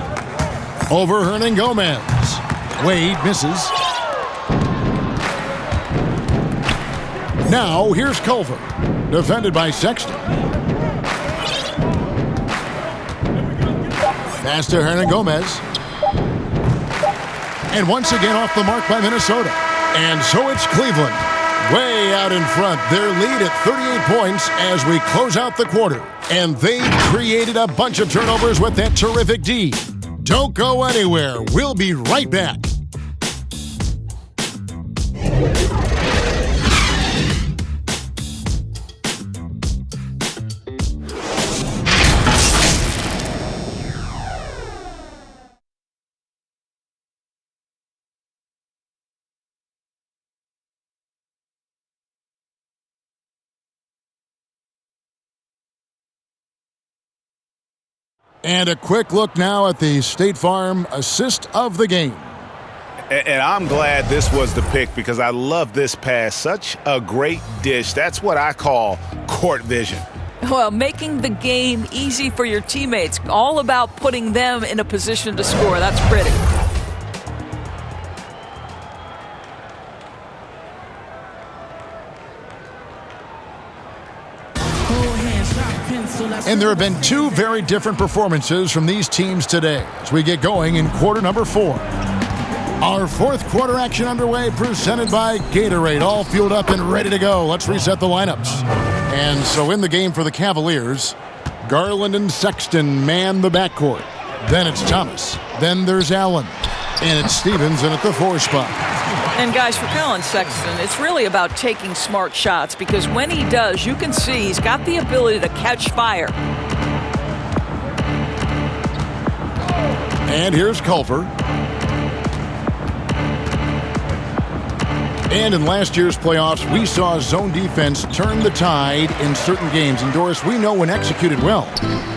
Over Hernangomez. Wade misses. Now here's Culver. Defended by Sexton. Pass to Hernangomez. And once again off the mark by Minnesota. And so it's Cleveland. Way out in front. Their lead at 38 points as we close out the quarter. And they've created a bunch of turnovers with that terrific D. Don't go anywhere. We'll be right back. And a quick look now at the State Farm assist of the game. And I'm glad this was the pick because I love this pass. Such a great dish. That's what I call court vision. Well, making the game easy for your teammates. All about putting them in a position to score. That's pretty. And there have been 2 very different performances from these teams today as we get going in quarter number 4. Our 4th quarter action underway, presented by Gatorade, all fueled up and ready to go. Let's reset the lineups. And so in the game for the Cavaliers, Garland and Sexton man the backcourt. Then it's Thomas. Then there's Allen. And it's Stevens in at the 4 spot. And guys, for Colin Sexton, it's really about taking smart shots because when he does, you can see he's got the ability to catch fire. And here's Culver. And in last year's playoffs, we saw zone defense turn the tide in certain games. And Doris, we know when executed well,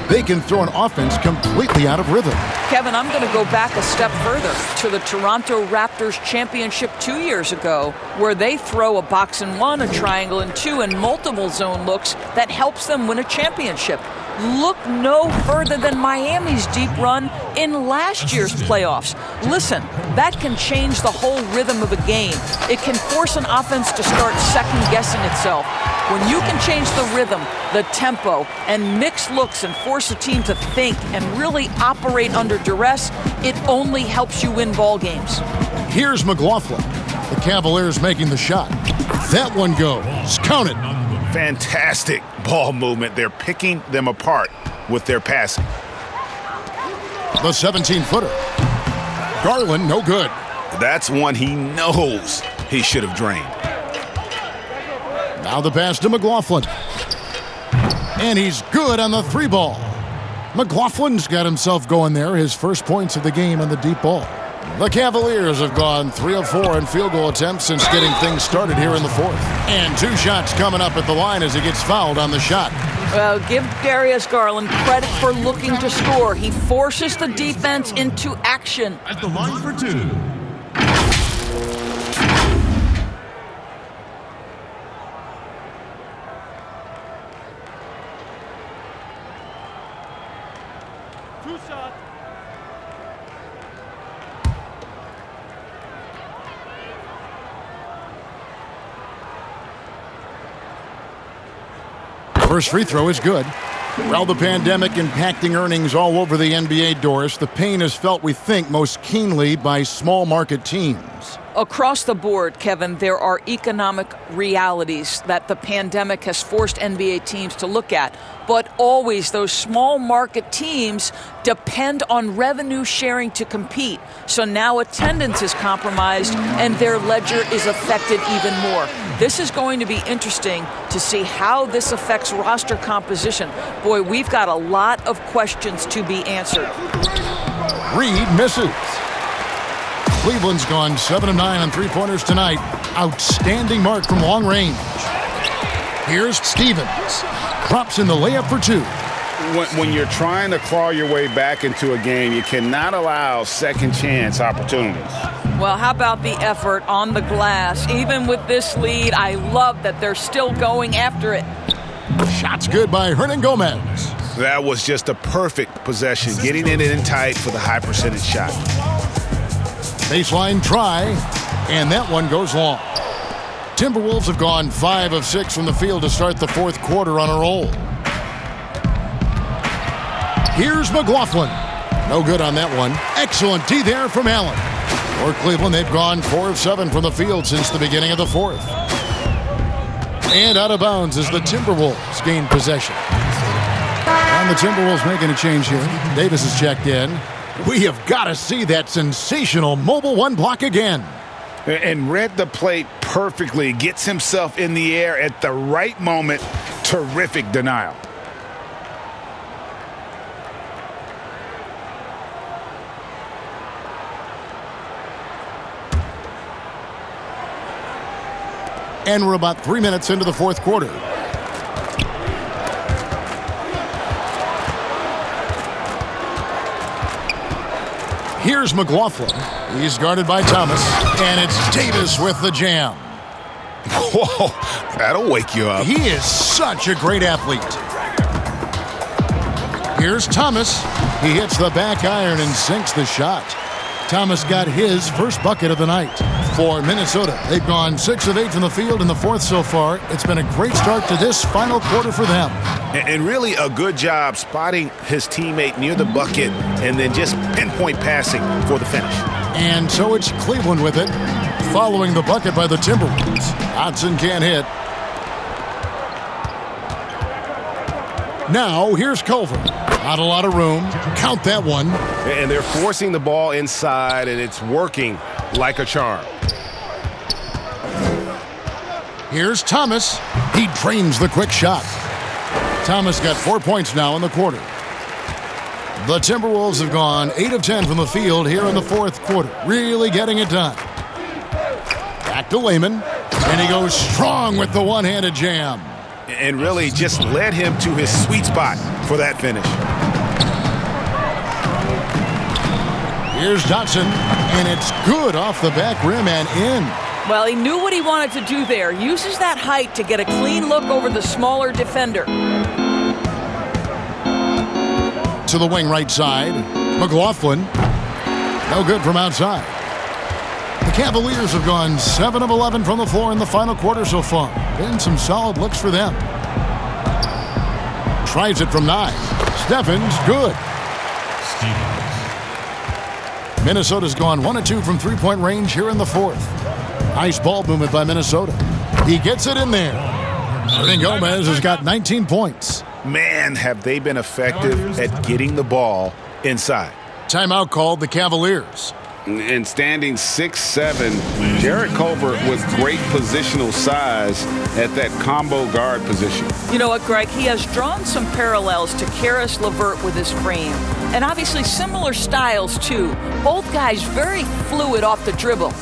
they can throw an offense completely out of rhythm. Kevin, I'm going to go back a step further to the Toronto Raptors championship 2 years ago, where they throw a box and 1, a triangle and 2, and multiple zone looks that helps them win a championship. Look no further than Miami's deep run in last year's playoffs. Listen, that can change the whole rhythm of a game. It can force an offense to start second-guessing itself. When you can change the rhythm, the tempo, and mix looks and force a team to think and really operate under duress, it only helps you win ball games. Here's McLaughlin. The Cavaliers making the shot. That one goes. Count it. Fantastic ball movement. They're picking them apart with their passing. The 17-footer. Garland, no good. That's one he knows he should have drained. Now the pass to McLaughlin. And he's good on the 3 ball. McLaughlin's got himself going there, his first points of the game on the deep ball. The Cavaliers have gone 3 of 4 in field goal attempts since getting things started here in the 4th. And 2 shots coming up at the line as he gets fouled on the shot. Well, give Darius Garland credit for looking to score. He forces the defense into action. At the line for 2. First free throw is good. Well, the pandemic impacting earnings all over the NBA, Doris. The pain is felt, we think, most keenly by small market teams. Across the board, Kevin, there are economic realities that the pandemic has forced NBA teams to look at. But always those small market teams depend on revenue sharing to compete. So now attendance is compromised and their ledger is affected even more. This is going to be interesting to see how this affects roster composition. Boy, we've got a lot of questions to be answered. Reed misses. Cleveland's gone 7 of 9 on three-pointers tonight. Outstanding mark from long range. Here's Stevens. Drops in the layup for 2. When you're trying to claw your way back into a game, you cannot allow second chance opportunities. Well, how about the effort on the glass? Even with this lead, I love that they're still going after it. Shot's good by Hernan Gomez. That was just a perfect possession, getting it in tight for the high percentage shot. Baseline try, and that one goes long. Timberwolves have gone 5 of 6 from the field to start the fourth quarter on a roll. Here's McLaughlin. No good on that one. Excellent D there from Allen. For Cleveland, they've gone 4 of 7 from the field since the beginning of the fourth. And out of bounds as the Timberwolves gain possession. And the Timberwolves making a change here. Davis has checked in. We have got to see that sensational mobile one block again. And read the plate perfectly. Gets himself in the air at the right moment. Terrific denial. And we're about 3 minutes into the fourth quarter. Here's McLaughlin. He's guarded by Thomas. And it's Davis with the jam. Whoa, that'll wake you up. He is such a great athlete. Here's Thomas. He hits the back iron and sinks the shot. Thomas got his first bucket of the night. For Minnesota, they've gone 6 of 8 from the field in the fourth so far. It's been a great start to this final quarter for them. And really a good job spotting his teammate near the bucket and then just pinpoint passing for the finish. And so it's Cleveland with it, following the bucket by the Timberwolves. Hodson can't hit. Now here's Culver. Not a lot of room. Count that one. And they're forcing the ball inside, and it's working like a charm. Here's Thomas. He drains the quick shot. Thomas got 4 points now in the quarter. The Timberwolves have gone 8 of 10 from the field here in the fourth quarter. Really getting it done. Back to Lehman. And he goes strong with the one-handed jam. And really just led him to his sweet spot for that finish. Here's Dotson, and it's good off the back rim and in. Well, he knew what he wanted to do there. Uses that height to get a clean look over the smaller defender. To the wing right side. McLaughlin. No good from outside. The Cavaliers have gone 7 of 11 from the floor in the final quarter so far. Been some solid looks for them. Tries it from 9. Steffens, good. Minnesota's gone 1 of 2 from three-point range here in the fourth. Nice ball movement by Minnesota. He gets it in there. Hernan Gomez has got 19 points. Man, have they been effective at getting the ball inside. Timeout called the Cavaliers. And standing 6'7", Jarrett Culver with great positional size at that combo guard position. You know what, Greg? He has drawn some parallels to Karis LeVert with his frame. And obviously similar styles, too. Both guys very fluid off the dribble.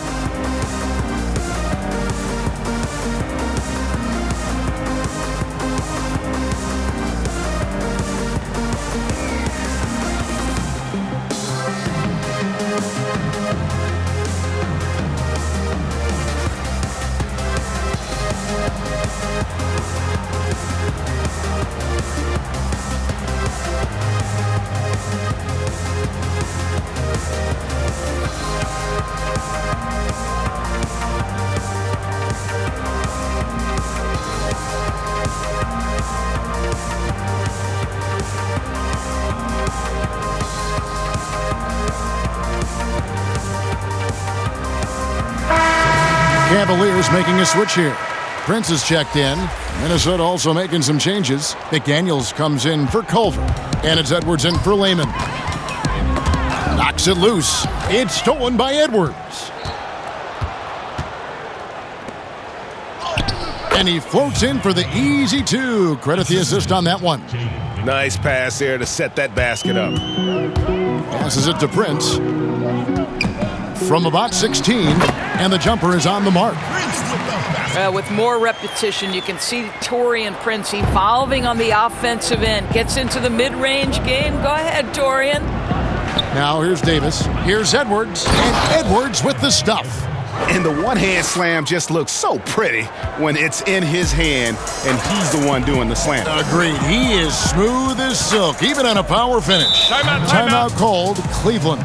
Cavaliers making a switch here. Prince is checked in. Minnesota also making some changes. McDaniels comes in for Culver. And it's Edwards in for Lehman. Knocks it loose. It's stolen by Edwards. And he floats in for the easy two. Credit the assist on that one. Nice pass there to set that basket up. Passes it to Prince. From about 16, and the jumper is on the mark. With more repetition, you can see Taurean Prince evolving on the offensive end. Gets into the mid-range game. Go ahead, Taurean. Now here's Davis. Here's Edwards. And Edwards with the stuff. And the one-hand slam just looks so pretty when it's in his hand and he's the one doing the slam. Agreed. He is smooth as silk, even on a power finish. Timeout called, Cleveland.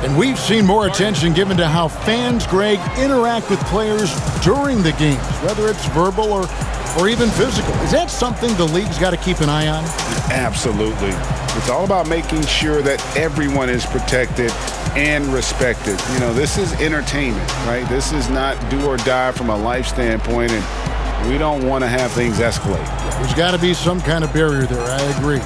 And we've seen more attention given to how fans, Greg, interact with players during the games, whether it's verbal or even physical. Is that something the league's got to keep an eye on? Absolutely. It's all about making sure that everyone is protected and respected. You know, this is entertainment, right? This is not do or die from a life standpoint, and we don't want to have things escalate. There's got to be some kind of barrier there. I agree.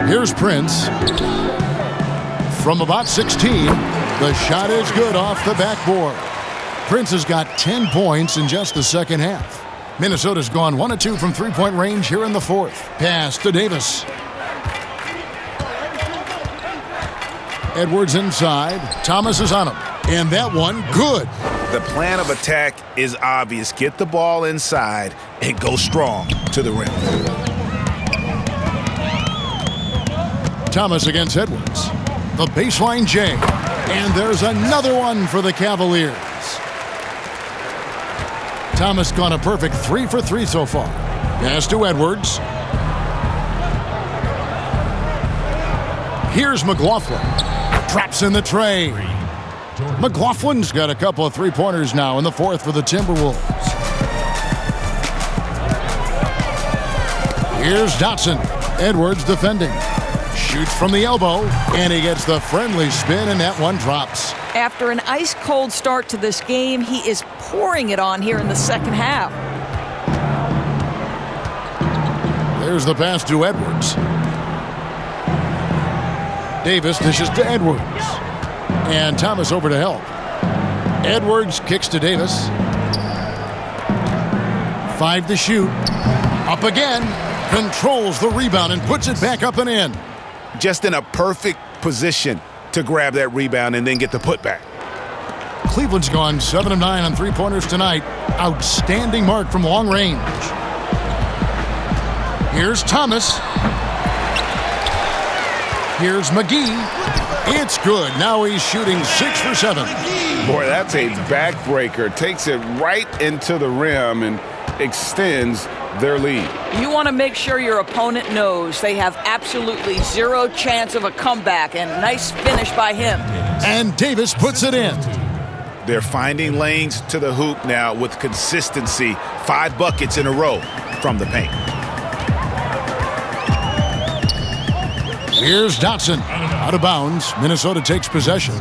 Here's Prince. From about 16, the shot is good off the backboard. Prince has got 10 points in just the second half. Minnesota's gone 1 of 2 from three-point range here in the fourth. Pass to Davis. Edwards inside. Thomas is on him. And that one, good. The plan of attack is obvious. Get the ball inside and go strong to the rim. Thomas against Edwards. The baseline J. And there's another one for the Cavaliers. Thomas gone a perfect 3 for 3 so far. Pass to Edwards. Here's McLaughlin. Traps in the tray. McLaughlin's got a couple of three-pointers now in the fourth for the Timberwolves. Here's Dotson. Edwards defending. Shoots from the elbow, and he gets the friendly spin, and that one drops. After an ice-cold start to this game, he is pouring it on here in the second half. There's the pass to Edwards. Davis dishes to Edwards. And Thomas over to help. Edwards kicks to Davis. 5 to shoot. Up again. Controls the rebound and puts it back up and in. Just in a perfect position to grab that rebound and then get the putback. Cleveland's gone 7 of 9 on three-pointers tonight. Outstanding mark from long range. Here's Thomas. Here's McGee. It's good. Now he's shooting 6 for 7. Boy, that's a backbreaker. Takes it right into the rim and extends their lead. You want to make sure your opponent knows they have absolutely zero chance of a comeback, and nice finish by him. And Davis puts it in. They're finding lanes to the hoop now with consistency. 5 buckets in a row from the paint. Here's Dotson. Out of bounds. Minnesota takes possession.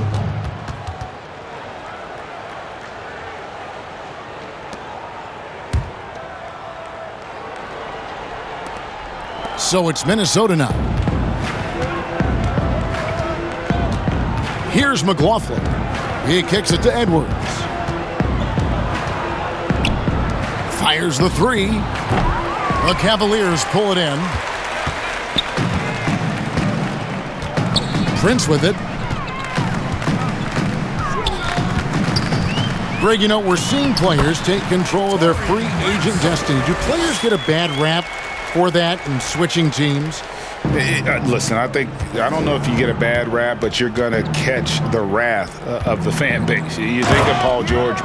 So it's Minnesota now. Here's McLaughlin. He kicks it to Edwards. Fires the 3. The Cavaliers pull it in. Prince with it. Greg, you know, we're seeing players take control of their free agent destiny. Do players get a bad rap for that and switching teams? Listen, I don't know if you get a bad rap, but you're going to catch the wrath of the fan base. You think of Paul George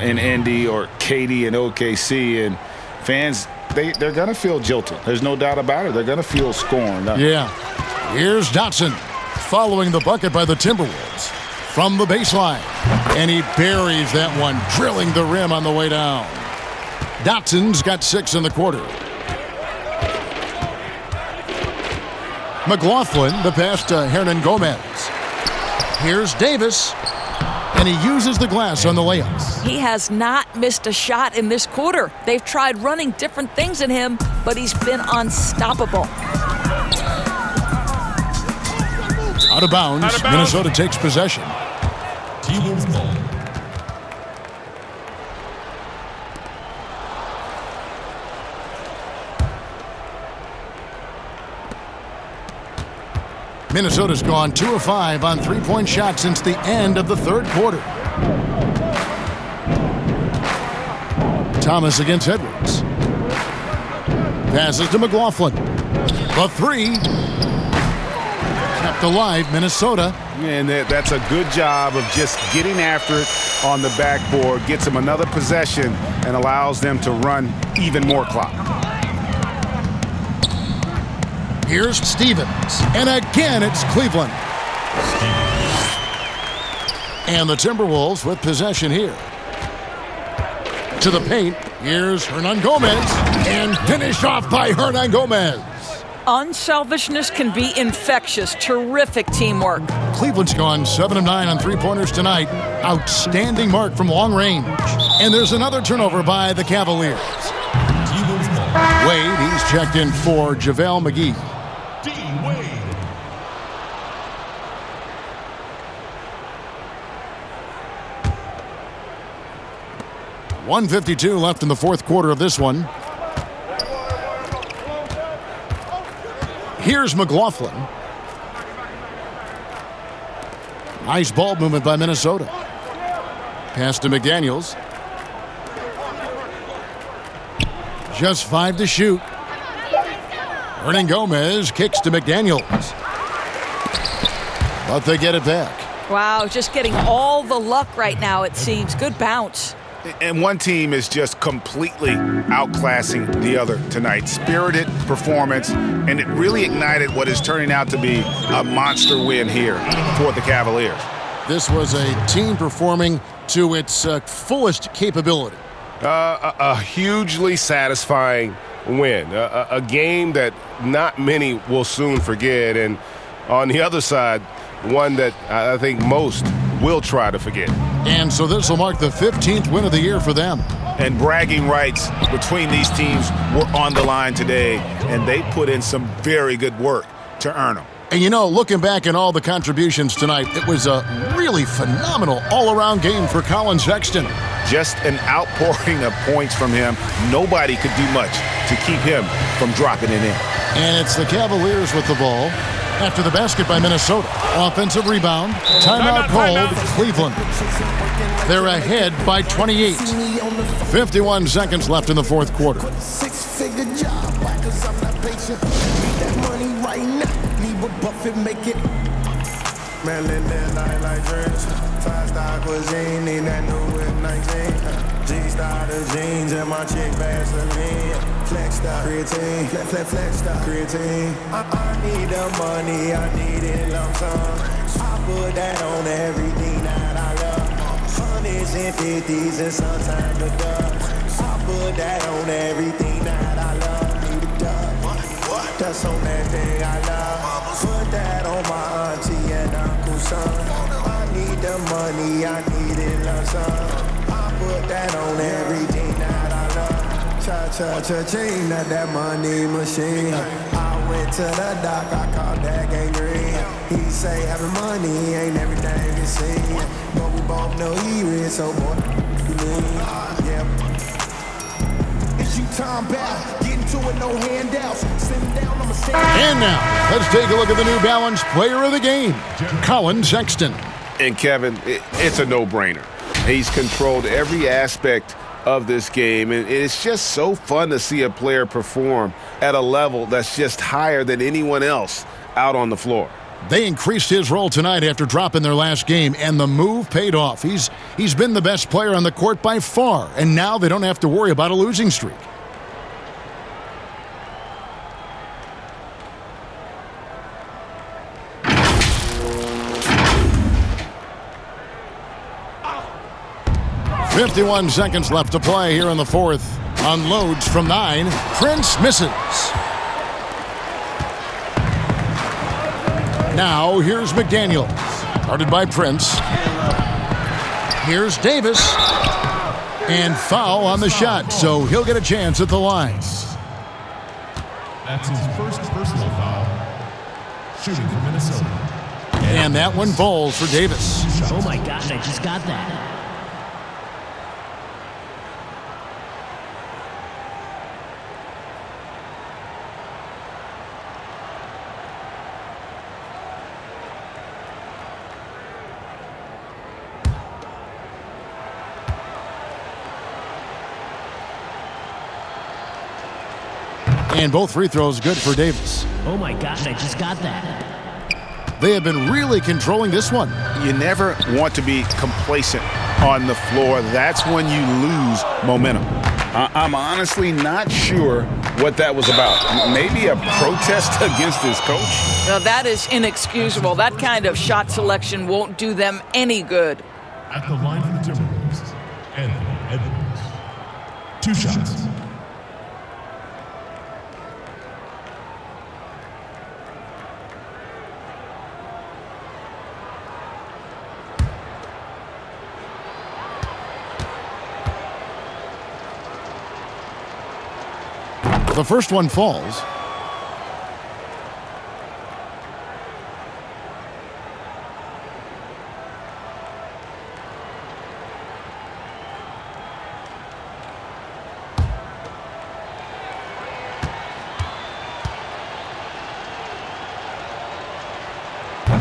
in Indy or Katie in OKC, and fans, they're going to feel jilted. There's no doubt about it. They're going to feel scorned. Yeah. Here's Dotson following the bucket by the Timberwolves from the baseline. And he buries that one, drilling the rim on the way down. Dotson's got 6 in the quarter. McLaughlin, the pass to Hernan Gomez. Here's Davis, and he uses the glass on the layups. He has not missed a shot in this quarter. They've tried running different things in him, but he's been unstoppable. Out of bounds. Minnesota takes possession. T-Wolves ball. Minnesota's gone 2 of 5 on three-point shots since the end of the third quarter. Thomas against Edwards. Passes to McLaughlin. The three. Kept alive, Minnesota. And that's a good job of just getting after it on the backboard. Gets them another possession and allows them to run even more clock. Here's Stevens. And again, it's Cleveland. And the Timberwolves with possession here. To the paint. Here's Hernan Gomez. And finished off by Hernan Gomez. Unselfishness can be infectious. Terrific teamwork. Cleveland's gone 7 of 9 on three-pointers tonight. Outstanding mark from long range. And there's another turnover by the Cavaliers. Wade, he's checked in for JaVale McGee. 1:52 left in the fourth quarter of this one. Here's McLaughlin. Nice ball movement by Minnesota. Pass to McDaniels. Just 5 to shoot. Hernan Gomez kicks to McDaniels. But they get it back. Wow, just getting all the luck right now, it seems. Good bounce. And one team is just completely outclassing the other tonight. Spirited performance, and it really ignited what is turning out to be a monster win here for the Cavaliers. This was a team performing to its fullest capability. A hugely satisfying win. A game that not many will soon forget. And on the other side, one that I think most will try to forget. And so this will mark the 15th win of the year for them. And bragging rights between these teams were on the line today, and they put in some very good work to earn them. And you know, looking back at all the contributions tonight, it was a really phenomenal all-around game for Colin Sexton. Just an outpouring of points from him. Nobody could do much to keep him from dropping it in. And it's the Cavaliers with the ball. After the basket by Minnesota. Offensive rebound. Timeout called. Cleveland. They're ahead by 28. 51 seconds left in the fourth quarter. Six-figure job, because I'm not patient. Need that money right now. Need what Buffett make it. Man, live that life like dreams. 5-star cuisine, need that new whip 19. G-star the jeans and my chick Vaseline. Flex star creatine, flex star creatine. I need the money, I need it lump sum. I put that on everything that I love. Hundreds and 50s and sometimes the dubs. I put that on everything that I love. Need a dub. That's on that thing I love. Put that on my auntie and uncle's son. I need the money, I need it lump sum. Put that on everything that I love. Cha-cha-cha-ching, that money machine. I went to the doc, I called that gangrene. He say having money ain't everything you see. But we both know he rich, so boy, you need. Yeah. It's you time back, getting to it, no handouts. Sitting down, I'ma stand. And now, let's take a look at the New Balance player of the game, Colin Sexton. And Kevin, it's a no-brainer. He's controlled every aspect of this game, and it's just so fun to see a player perform at a level that's just higher than anyone else out on the floor. They increased his role tonight after dropping their last game, and the move paid off. He's been the best player on the court by far, and now they don't have to worry about a losing streak. "51 seconds left to play here in the fourth. Unloads from 9. Prince misses. Now here's McDaniels. Guarded by Prince. Here's Davis. And foul on the shot, so he'll get a chance at the line. That's his first personal foul. Shooting for Minnesota. And that one falls for Davis. Oh my gosh, I just got that. And both free throws good for Davis. Oh my gosh, I just got that. They have been really controlling this one. You never want to be complacent on the floor. That's when you lose momentum. I'm honestly not sure what that was about. Maybe a protest against his coach? Now that is inexcusable. That kind of shot selection won't do them any good. At the line for the Timberwolves, Anthony Edwards. 2 shots. The first one falls.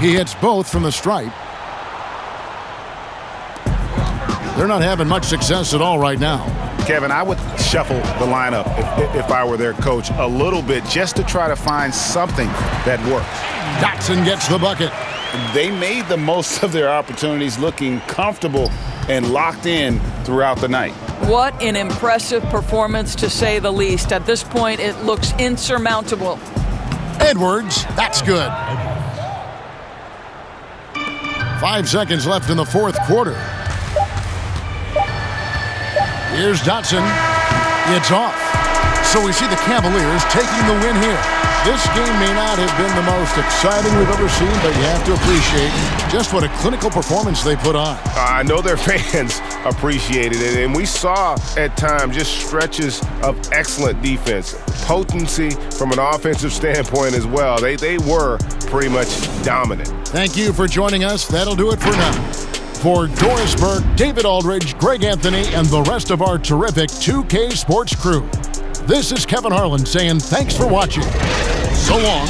He hits both from the stripe. They're not having much success at all right now. Kevin, I would shuffle the lineup if I were their coach a little bit just to try to find something that works. Dotson gets the bucket. They made the most of their opportunities, looking comfortable and locked in throughout the night. What an impressive performance, to say the least. At this point, it looks insurmountable. Edwards, that's good. 5 seconds left in the fourth quarter. Here's Dotson. It's off. So we see the Cavaliers taking the win here. This game may not have been the most exciting we've ever seen, but you have to appreciate just what a clinical performance they put on. I know their fans appreciated it, and we saw at times just stretches of excellent defense. Potency from an offensive standpoint as well. They were pretty much dominant. Thank you for joining us. That'll do it for now. For Doris Burke, David Aldridge, Greg Anthony, and the rest of our terrific 2K Sports crew, this is Kevin Harlan saying thanks for watching. So long.